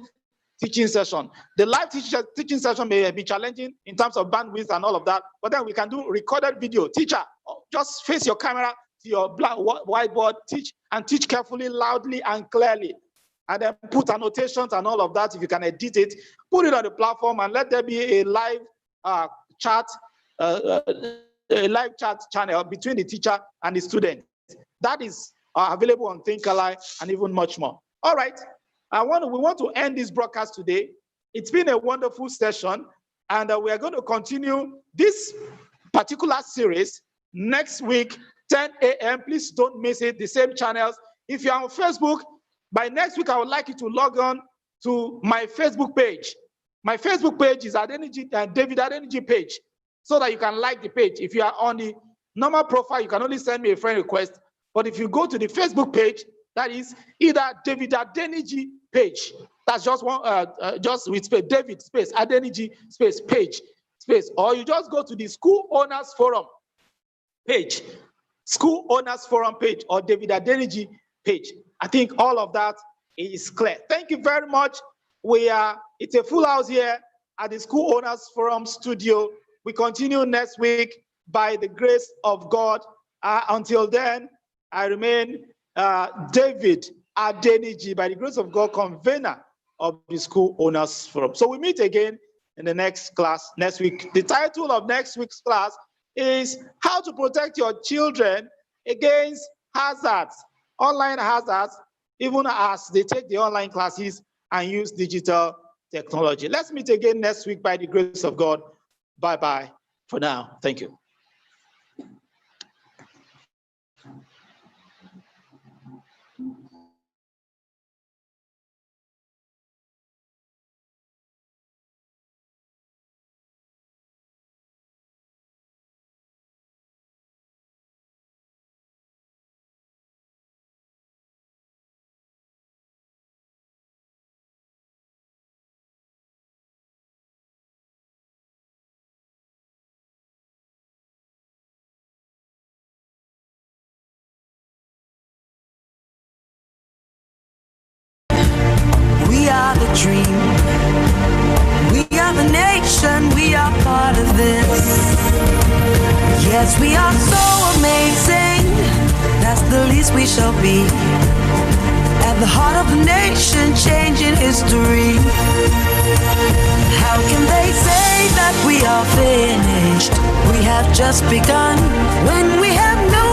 teaching session. The live teaching session may be challenging in terms of bandwidth and all of that, but then we can do recorded video. Teacher, just face your camera to your black whiteboard, teach carefully, loudly, and clearly. And then put annotations and all of that. If you can edit it, put it on the platform and let there be a live chat channel between the teacher and the student. That is available on Thinkerline and even much more. All right. We want to end this broadcast today. It's been a wonderful session, and we are going to continue this particular series next week, 10 a.m. Please don't miss it. The same channels. If you're on Facebook, by next week, I would like you to log on to my Facebook page. My Facebook page is David Adeniji page, so that you can like the page. If you are on the normal profile, you can only send me a friend request. But if you go to the Facebook page, that is either David Adeniji page. That's just one, just with space, David space, Adeniji space, page space. Or you just go to the School Owners Forum page, School Owners Forum page, or David Adeniji page. I think all of that is clear. Thank you very much. It's a full house here at the School Owners Forum studio. We continue next week by the grace of God. Until then, I remain David Adeniji, by the grace of God, convener of the School Owners Forum. So we meet again in the next class next week. The title of next week's class is How to Protect Your Children Against Hazards, Online Hazards, even as they take the online classes and use digital technology. Let's meet again next week by the grace of God. Bye-bye for now. Thank you. We are the dream. We are the nation. We are part of this. Yes, we are so amazing. That's the least we shall be. At the heart of the nation, changing history. How can they say that we are finished? We have just begun when we have no